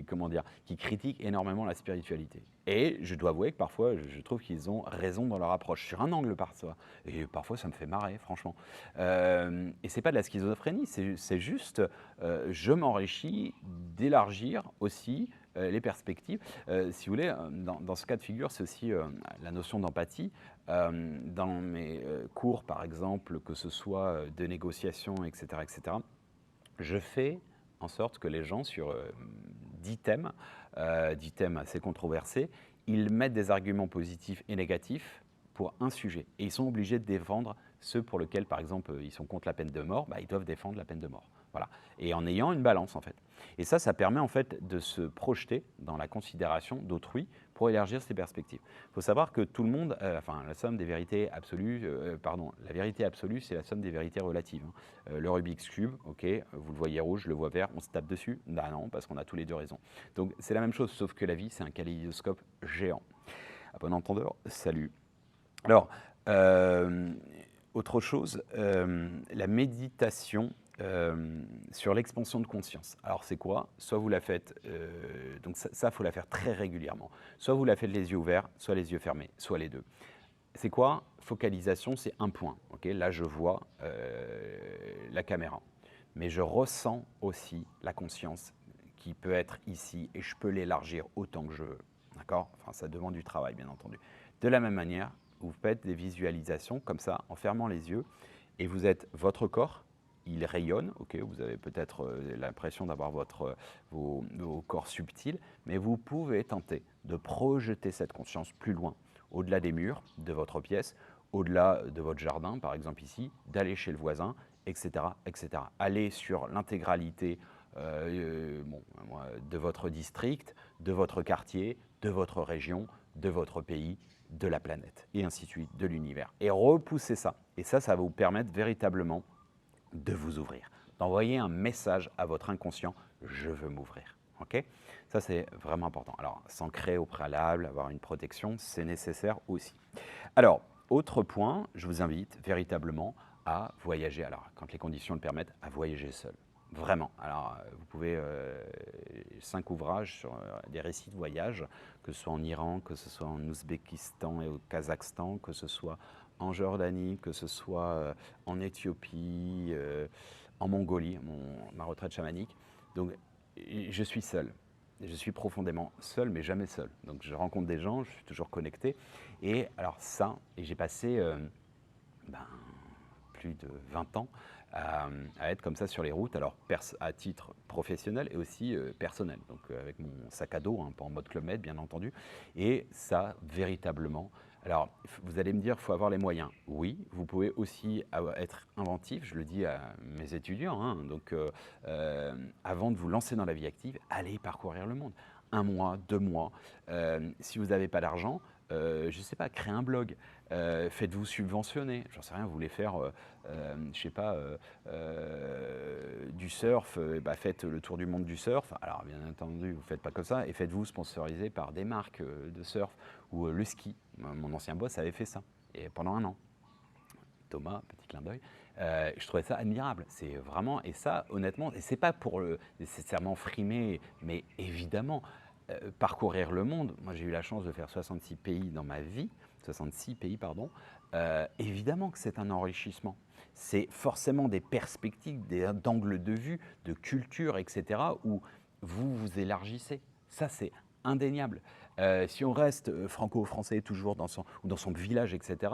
comment dire, qui critiquent énormément la spiritualité. Et je dois avouer que parfois, je trouve qu'ils ont raison dans leur approche, sur un angle parfois. Et parfois, ça me fait marrer, franchement. Et c'est pas de la schizophrénie, c'est juste, je m'enrichis d'élargir aussi les perspectives. Si vous voulez, dans ce cas de figure, c'est aussi la notion d'empathie. Dans mes cours, par exemple, que ce soit de négociation, etc., je fais en sorte que les gens, sur 10 thèmes, 10 thèmes assez controversés, ils mettent des arguments positifs et négatifs pour un sujet. Et ils sont obligés de défendre ceux pour lesquels, par exemple, ils sont contre la peine de mort, bah, ils doivent défendre la peine de mort. Voilà. Et en ayant une balance, en fait. Et ça permet, en fait, de se projeter dans la considération d'autrui pour élargir ses perspectives. Il faut savoir que tout le monde, enfin, la somme des vérités absolues, la vérité absolue, c'est la somme des vérités relatives. Hein. Le Rubik's Cube, ok, vous le voyez rouge, je le vois vert, on se tape dessus? Bah non, parce qu'on a tous les deux raison. Donc c'est la même chose, sauf que la vie, c'est un kaléidoscope géant. À bon entendeur, salut. Alors, autre chose, la méditation sur l'expansion de conscience. Alors c'est quoi? Soit vous la faites, donc ça faut la faire très régulièrement. Soit vous la faites les yeux ouverts, soit les yeux fermés, soit les deux. C'est quoi? Focalisation, c'est un point. Okay, là je vois la caméra, mais je ressens aussi la conscience qui peut être ici et je peux l'élargir autant que je veux. D'accord? Enfin, ça demande du travail, bien entendu. De la même manière, vous faites des visualisations comme ça, en fermant les yeux, et vous êtes votre corps, il rayonne, okay, vous avez peut-être l'impression d'avoir vos corps subtils, mais vous pouvez tenter de projeter cette conscience plus loin, au-delà des murs de votre pièce, au-delà de votre jardin, par exemple ici, d'aller chez le voisin, etc. etc. Aller sur l'intégralité de votre district, de votre quartier, de votre région, de votre pays, de la planète, et ainsi de suite, de l'univers. Et repousser ça. Et ça va vous permettre véritablement de vous ouvrir. d'envoyer un message à votre inconscient, je veux m'ouvrir. Ok, ça, c'est vraiment important. Alors, s'ancrer au préalable, avoir une protection, c'est nécessaire aussi. Alors, autre point, je vous invite véritablement à voyager. Alors, quand les conditions le permettent, à voyager seul. Vraiment. Alors, vous pouvez 5 ouvrages sur des récits de voyage, que ce soit en Iran, que ce soit en Ouzbékistan et au Kazakhstan, que ce soit en Jordanie, que ce soit en Éthiopie, en Mongolie, ma retraite chamanique. Donc, je suis seul. Je suis profondément seul, mais jamais seul. Donc, je rencontre des gens, je suis toujours connecté. Et alors ça, et j'ai passé ben, plus de 20 ans à être comme ça sur les routes, alors à titre professionnel et aussi personnel, donc avec mon sac à dos, hein, pas en mode Club Med bien entendu, et ça véritablement. Alors vous allez me dire, il faut avoir les moyens. Oui, vous pouvez aussi être inventif, je le dis à mes étudiants, hein, donc avant de vous lancer dans la vie active, allez parcourir le monde. 1 mois, 2 mois, si vous n'avez pas d'argent, je ne sais pas, créez un blog, faites-vous subventionner, j'en sais rien, vous voulez faire, je sais pas, du surf, faites le tour du monde du surf, alors bien entendu, vous ne faites pas comme ça, et faites-vous sponsoriser par des marques de surf, ou le ski, mon ancien boss avait fait ça, et pendant 1 an. Thomas, petit clin d'œil, je trouvais ça admirable. C'est vraiment, et ça, honnêtement, et c'est pas pour nécessairement frimer, mais évidemment, parcourir le monde. Moi, j'ai eu la chance de faire 66 pays dans ma vie, 66 pays, pardon. Évidemment que c'est un enrichissement. C'est forcément des perspectives, d'angles de vue, de culture, etc., où vous vous élargissez. Ça, c'est indéniable. Si on reste franco-français toujours dans son village, etc.,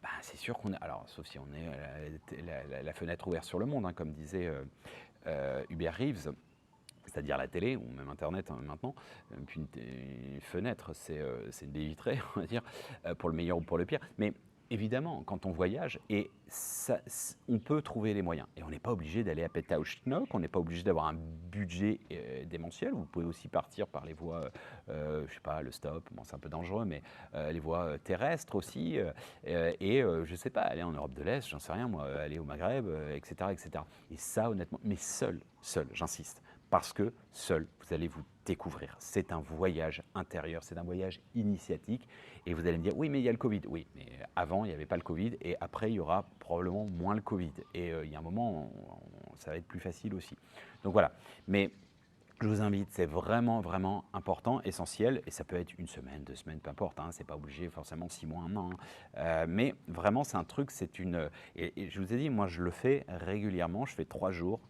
bah, c'est sûr qu'on est. Alors, sauf si on est la fenêtre ouverte sur le monde, hein, comme disait Hubert Reeves, c'est-à-dire la télé ou même Internet hein, maintenant. Puis une fenêtre, c'est une baie vitrée, on va dire, pour le meilleur ou pour le pire. Mais évidemment, quand on voyage, et ça, on peut trouver les moyens. Et on n'est pas obligé d'aller à Pétaouchnok, on n'est pas obligé d'avoir un budget démentiel. Vous pouvez aussi partir par les voies, je sais pas, le stop, bon, c'est un peu dangereux, mais les voies terrestres aussi. Je sais pas, aller en Europe de l'Est, j'en sais rien, moi, aller au Maghreb, etc., etc. Et ça, honnêtement, mais seul, j'insiste. Parce que seul, vous allez vous découvrir. C'est un voyage intérieur, c'est un voyage initiatique. Et vous allez me dire, oui, mais il y a le Covid. Oui, mais avant, il n'y avait pas le Covid. Et après, il y aura probablement moins le Covid. Et il y a un moment, ça va être plus facile aussi. Donc voilà. Mais je vous invite, c'est vraiment, vraiment important, essentiel. Et ça peut être 1 semaine, 2 semaines, peu importe. Hein, c'est pas obligé forcément 6 mois, 1 an. Hein. Mais vraiment, c'est un truc, c'est une. Et je vous ai dit, moi, je le fais régulièrement. Je fais 3 jours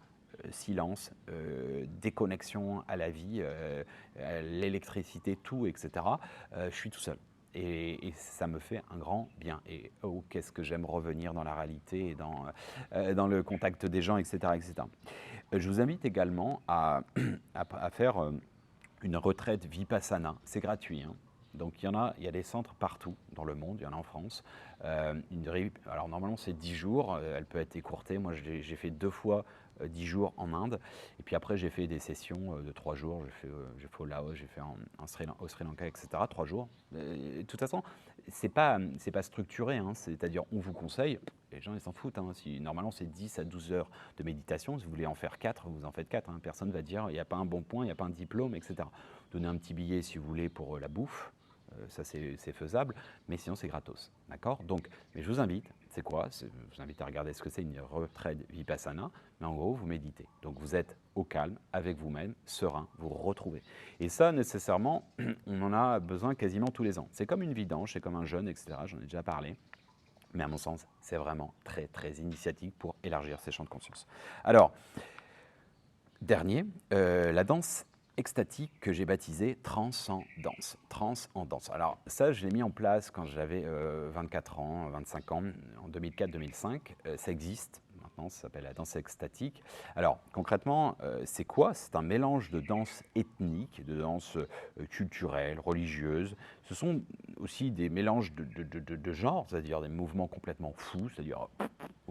silence, déconnexion à la vie, à l'électricité, tout, etc. Je suis tout seul. Et ça me fait un grand bien. Et oh, qu'est-ce que j'aime revenir dans la réalité et dans le contact des gens, etc. etc. Je vous invite également à faire une retraite Vipassana. C'est gratuit. Hein. Donc il y a des centres partout dans le monde, il y en a en France. Alors normalement c'est 10 jours, elle peut être écourtée. Moi j'ai fait 2 fois 10 jours en Inde. Et puis après j'ai fait des sessions de 3 jours. J'ai fait au Laos, j'ai fait au Sri Lanka, etc. 3 jours. De toute façon, c'est pas structuré. Hein. C'est-à-dire on vous conseille, les gens ils s'en foutent. Hein. Normalement c'est 10 à 12 heures de méditation. Si vous voulez en faire 4, vous en faites 4. Hein. Personne ne va dire il n'y a pas un bon point, il n'y a pas un diplôme, etc. Donnez un petit billet si vous voulez pour la bouffe. Ça, c'est faisable, mais sinon, c'est gratos. D'accord. Donc, mais je vous invite, c'est quoi? Je vous invite à regarder ce que c'est une retraite Vipassana, mais en gros, vous méditez. Donc, vous êtes au calme, avec vous-même, serein, vous retrouvez. Et ça, nécessairement, on en a besoin quasiment tous les ans. C'est comme une vidange, c'est comme un jeûne, etc. J'en ai déjà parlé. Mais à mon sens, c'est vraiment très, très initiatique pour élargir ses champs de conscience. Alors, dernier, la danse extatique que j'ai baptisé Transcendance. Transcendance. Alors ça, je l'ai mis en place quand j'avais 24 ans, 25 ans, en 2004-2005. Ça existe. Maintenant, ça s'appelle la danse extatique. Alors, concrètement, c'est quoi? C'est un mélange de danse ethnique, de danse culturelle, religieuse. Ce sont aussi des mélanges de genres, c'est-à-dire des mouvements complètement fous, c'est-à-dire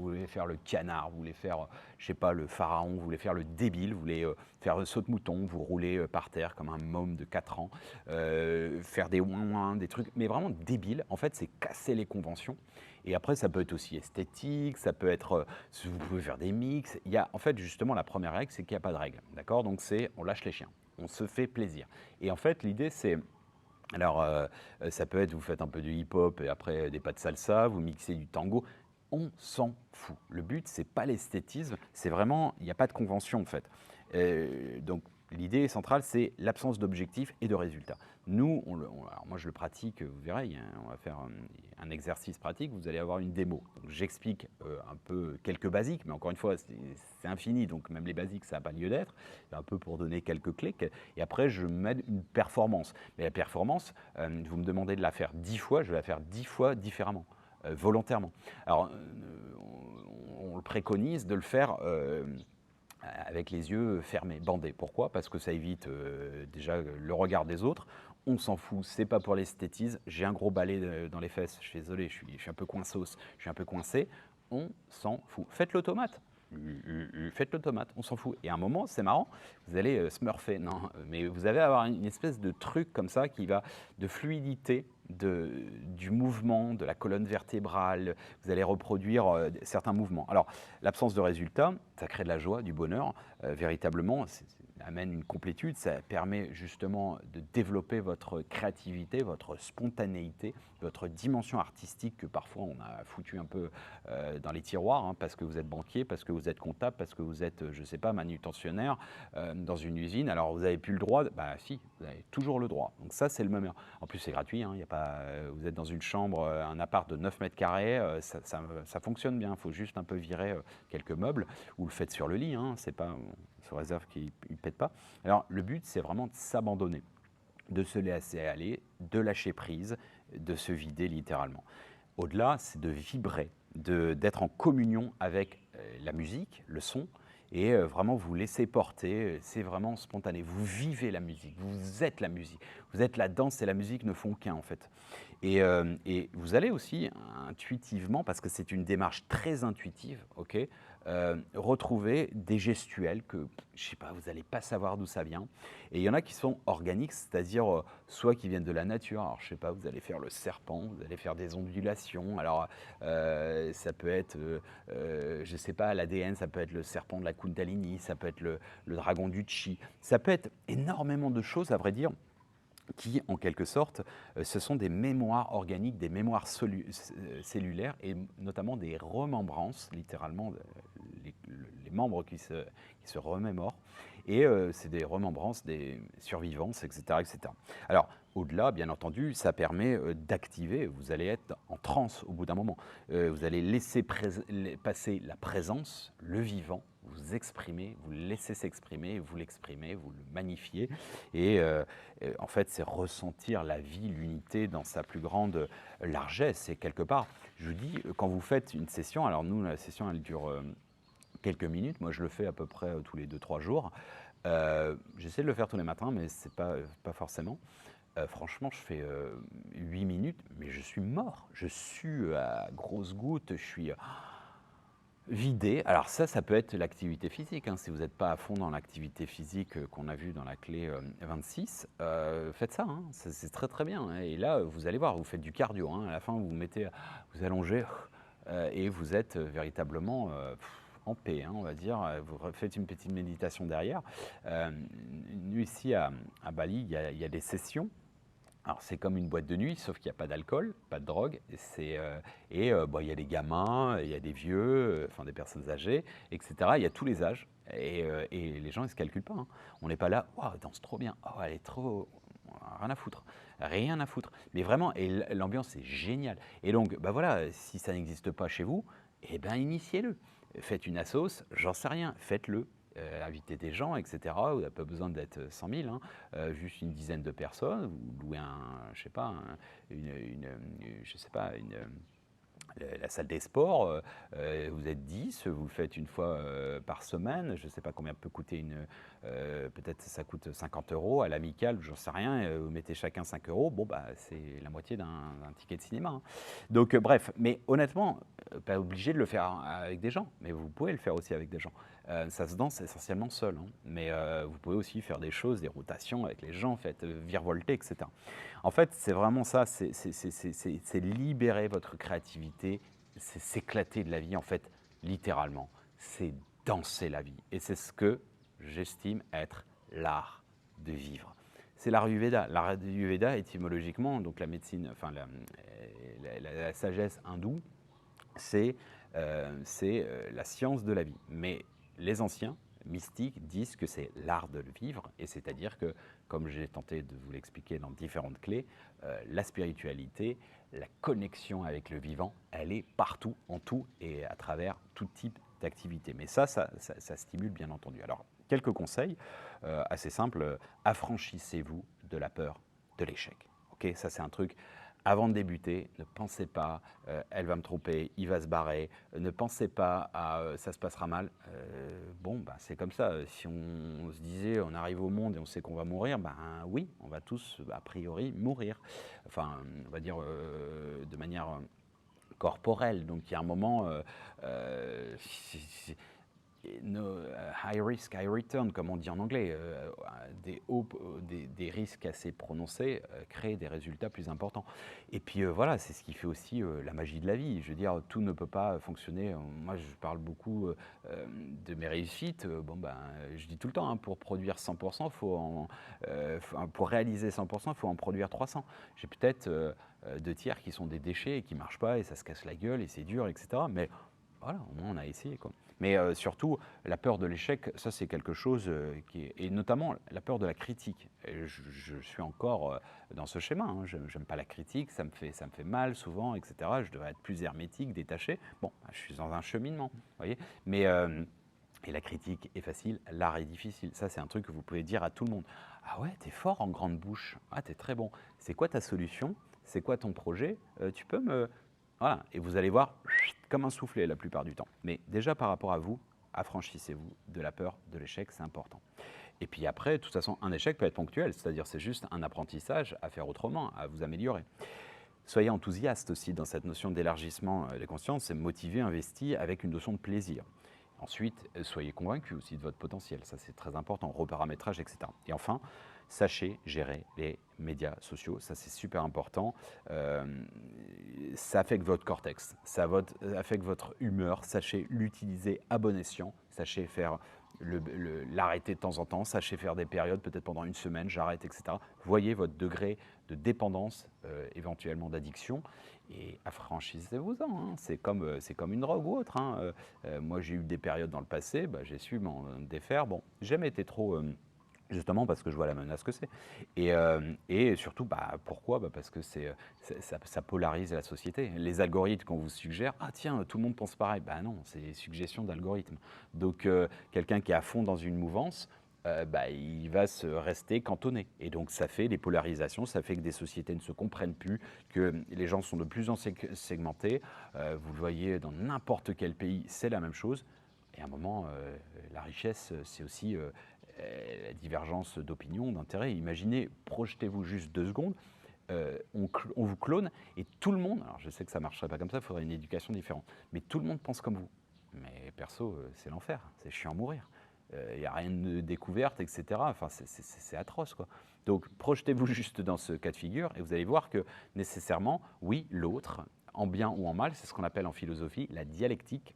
vous voulez faire le canard, vous voulez faire, je sais pas, le pharaon, vous voulez faire le débile, vous voulez faire le saute-mouton, vous roulez par terre comme un môme de 4 ans, faire des ouin-ouin, des trucs, mais vraiment débiles. En fait, c'est casser les conventions. Et après, ça peut être aussi esthétique, ça peut être, vous pouvez faire des mix. Il y a, en fait, justement, la première règle, c'est qu'il n'y a pas de règle, d'accord? Donc, c'est, on lâche les chiens, on se fait plaisir. Et en fait, l'idée, c'est, alors, ça peut être, vous faites un peu du hip-hop et après des pas de salsa, vous mixez du tango. On s'en fout. Le but, c'est pas l'esthétisme, c'est vraiment, il n'y a pas de convention en fait. Donc, l'idée centrale, c'est l'absence d'objectif et de résultat. Nous, alors moi je le pratique, vous verrez, on va faire un exercice pratique, vous allez avoir une démo. J'explique un peu quelques basiques, mais encore une fois, c'est infini, donc même les basiques, ça n'a pas lieu d'être. Un peu pour donner quelques clés. Et après, je mène une performance. Mais la performance, vous me demandez de la faire 10 fois, je vais la faire 10 fois différemment, volontairement. Alors, on le préconise de le faire avec les yeux fermés, bandés. Pourquoi? Parce que ça évite déjà le regard des autres. On s'en fout, c'est pas pour l'esthétisme. J'ai un gros balai dans les fesses, je suis désolé, je suis un peu coinceuse, je suis un peu coincé. On s'en fout. Faites l'automate. Faites l'automate, on s'en fout. Et à un moment, c'est marrant, vous allez smurfer. Non, mais vous allez avoir une espèce de truc comme ça qui va de fluidité, du mouvement, de la colonne vertébrale. Vous allez reproduire certains mouvements. Alors, l'absence de résultat, ça crée de la joie, du bonheur. Véritablement, ça amène une complétude. Ça permet justement de développer votre créativité, votre spontanéité, votre dimension artistique que parfois on a foutu un peu dans les tiroirs, hein, parce que vous êtes banquier, parce que vous êtes comptable, parce que vous êtes, je ne sais pas, manutentionnaire dans une usine. Alors vous n'avez plus le droit, bah si, vous avez toujours le droit. Donc ça, c'est le meilleur. En plus, c'est gratuit, hein, y a pas, vous êtes dans une chambre, un appart de 9 mètres carrés, ça fonctionne bien. Il faut juste un peu virer quelques meubles, ou le faites sur le lit, hein, c'est pas, on se réserve qu'il ne pète pas. Alors le but, c'est vraiment de s'abandonner, de se laisser aller, de lâcher prise, de se vider littéralement. Au-delà, c'est de vibrer, d'être en communion avec la musique, le son, et vraiment vous laisser porter, c'est vraiment spontané. Vous vivez la musique, vous êtes la musique, vous êtes la danse et la musique ne font qu'un en fait. Et vous allez aussi intuitivement, parce que c'est une démarche très intuitive, ok, retrouver des gestuels que, je sais pas, vous n'allez pas savoir d'où ça vient. Et il y en a qui sont organiques, c'est-à-dire soit qui viennent de la nature. Alors je sais pas, vous allez faire le serpent, vous allez faire des ondulations. Alors ça peut être, je sais pas, l'ADN, ça peut être le serpent de la Kundalini, ça peut être le dragon du Chi, ça peut être énormément de choses à vrai dire, qui, en quelque sorte, ce sont des mémoires organiques, des mémoires cellulaires et notamment des remembrances, littéralement, les membres qui se remémorent. Et c'est des remembrances, des survivances, etc. etc. Alors, au-delà, bien entendu, ça permet d'activer, vous allez être en transe au bout d'un moment. Vous allez laisser passer la présence, le vivant, vous exprimez, vous le laissez s'exprimer, vous l'exprimez, vous le magnifiez. Et en fait, c'est ressentir la vie, l'unité dans sa plus grande largesse. Et quelque part, je vous dis, quand vous faites une session, alors nous, la session, elle dure quelques minutes. Moi, je le fais à peu près tous les 2-3 jours. J'essaie de le faire tous les matins, mais ce n'est pas forcément. Franchement, je fais 8 minutes, mais je suis mort. Je sue à grosses gouttes, je suis vidé. Alors ça peut être l'activité physique, hein. Si vous n'êtes pas à fond dans l'activité physique qu'on a vu dans la clé 26, faites ça, hein. C'est très très bien, hein. Et là, vous allez voir, vous faites du cardio, hein. À la fin, vous allongez et vous êtes véritablement en paix, hein, on va dire. Vous faites une petite méditation derrière. Nous, ici à Bali, il y a des sessions. Alors c'est comme une boîte de nuit, sauf qu'il n'y a pas d'alcool, pas de drogue, il y a des gamins, il y a des vieux, enfin des personnes âgées, etc. Il y a tous les âges, et les gens ils se calculent pas, hein. On n'est pas là, waouh, danse trop bien, oh elle est trop, rien à foutre, rien à foutre. Mais vraiment, et l'ambiance est géniale. Et donc, bah voilà, si ça n'existe pas chez vous, eh ben initiez-le. Faites une assos, j'en sais rien, faites-le. Inviter des gens, etc. Vous n'avez pas besoin d'être 100 000, hein, juste une dizaine de personnes. Vous louez je sais pas, je sais pas, la salle des sports. Vous êtes 10, vous le faites une fois par semaine. Je ne sais pas combien peut coûter peut-être ça coûte 50 € à l'amicale, j'en sais rien. Vous mettez chacun 5 €. Bon, bah, c'est la moitié d'un ticket de cinéma, hein. Donc, bref, mais honnêtement, pas obligé de le faire avec des gens, mais vous pouvez le faire aussi avec des gens. Ça se danse essentiellement seul, hein, mais vous pouvez aussi faire des choses, des rotations avec les gens, faites virevolter, etc. En fait, c'est vraiment ça, c'est libérer votre créativité, c'est s'éclater de la vie, en fait, littéralement. C'est danser la vie. Et c'est ce que j'estime être l'art de vivre. C'est l'art Ayurveda. L'art Ayurveda, étymologiquement, donc la médecine, enfin la sagesse hindoue, c'est la science de la vie. Mais les anciens mystiques disent que c'est l'art de le vivre, et c'est-à-dire que, comme j'ai tenté de vous l'expliquer dans différentes clés, la spiritualité, la connexion avec le vivant, elle est partout, en tout et à travers tout type d'activité. Mais ça stimule bien entendu. Alors, quelques conseils assez simples. Affranchissez-vous de la peur de l'échec. Ok, ça c'est un truc. Avant de débuter, ne pensez pas elle va me tromper, il va se barrer. Ne pensez pas à ça se passera mal. Bon, bah, c'est comme ça. Si on se disait on arrive au monde et on sait qu'on va mourir, ben oui, on va tous a priori mourir. Enfin, on va dire de manière corporelle. Donc il y a un moment, high risk, high return, comme on dit en anglais, des risques assez prononcés créent des résultats plus importants. Et puis voilà, c'est ce qui fait aussi la magie de la vie. Je veux dire, tout ne peut pas fonctionner. Moi, je parle beaucoup de mes réussites. Bon, ben, je dis tout le temps, hein, pour produire 100%, pour réaliser 100%, il faut en produire 300. J'ai peut-être 2 tiers qui sont des déchets et qui ne marchent pas et ça se casse la gueule et c'est dur, etc. Mais voilà, au moins on a essayé, quoi. Mais surtout, la peur de l'échec, ça c'est quelque chose et notamment la peur de la critique. Et je suis encore dans ce schéma, hein. Je n'aime pas la critique, ça me fait mal souvent, etc. Je devrais être plus hermétique, détaché. Bon, je suis dans un cheminement, vous voyez. Mais et la critique est facile, l'art est difficile. Ça, c'est un truc que vous pouvez dire à tout le monde. Ah ouais, t'es fort en grande bouche. Ah, t'es très bon. C'est quoi ta solution? C'est quoi ton projet? Tu peux me... Voilà, et vous allez voir, comme un soufflet la plupart du temps. Mais déjà par rapport à vous, affranchissez-vous de la peur de l'échec, c'est important. Et puis après, de toute façon, un échec peut être ponctuel, c'est-à-dire c'est juste un apprentissage à faire autrement, à vous améliorer. Soyez enthousiaste aussi dans cette notion d'élargissement des consciences, c'est motivé, investi avec une notion de plaisir. Ensuite, soyez convaincu aussi de votre potentiel, ça c'est très important, reparamétrage, etc. Et enfin, sachez gérer les médias sociaux, ça c'est super important. Ça affecte votre cortex, ça affecte votre humeur, sachez l'utiliser à bon escient, sachez faire l'arrêter de temps en temps, sachez faire des périodes, peut-être pendant une semaine, j'arrête, etc. Voyez votre degré de dépendance, éventuellement d'addiction, et affranchissez-vous-en, hein. C'est comme une drogue ou autre, hein. Moi, j'ai eu des périodes dans le passé, bah, j'ai su m'en défaire. Bon, j'ai jamais été trop... justement parce que je vois la menace que c'est. Et surtout, bah, pourquoi? Bah, parce que ça polarise la société. Les algorithmes qu'on vous suggère, ah tiens, tout le monde pense pareil. Bah non, c'est des suggestions d'algorithmes. Donc quelqu'un qui est à fond dans une mouvance, bah, il va se rester cantonné. Et donc ça fait des polarisations, ça fait que des sociétés ne se comprennent plus, que les gens sont de plus en segmentés. Vous le voyez dans n'importe quel pays, c'est la même chose. Et à un moment, la richesse, c'est aussi la divergence d'opinion, d'intérêt. Imaginez, projetez-vous juste 2 secondes, on vous clone et tout le monde, alors je sais que ça ne marcherait pas comme ça, il faudrait une éducation différente, mais tout le monde pense comme vous. Mais perso, c'est l'enfer, c'est chiant à mourir. Il n'y a rien de découverte, etc. Enfin, c'est atroce, quoi. Donc, projetez-vous juste dans ce cas de figure et vous allez voir que nécessairement, oui, l'autre, en bien ou en mal, c'est ce qu'on appelle en philosophie la dialectique.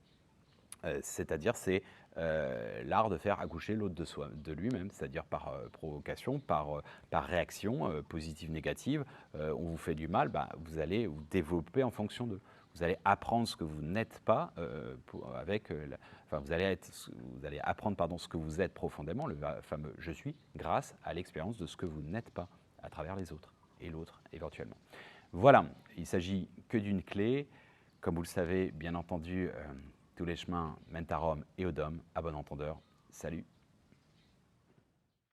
C'est-à-dire, c'est l'art de faire accoucher l'autre de lui-même, c'est-à-dire par provocation, par réaction, positive, négative. On vous fait du mal, bah, vous allez vous développer en fonction d'eux. Vous allez apprendre ce que vous n'êtes pas enfin, vous allez apprendre ce que vous êtes profondément, le fameux « je suis », grâce à l'expérience de ce que vous n'êtes pas à travers les autres et l'autre éventuellement. Voilà, il s'agit que d'une clé. Comme vous le savez, bien entendu, tous les chemins mènent à Rome et au Dôme. À bon entendeur, salut.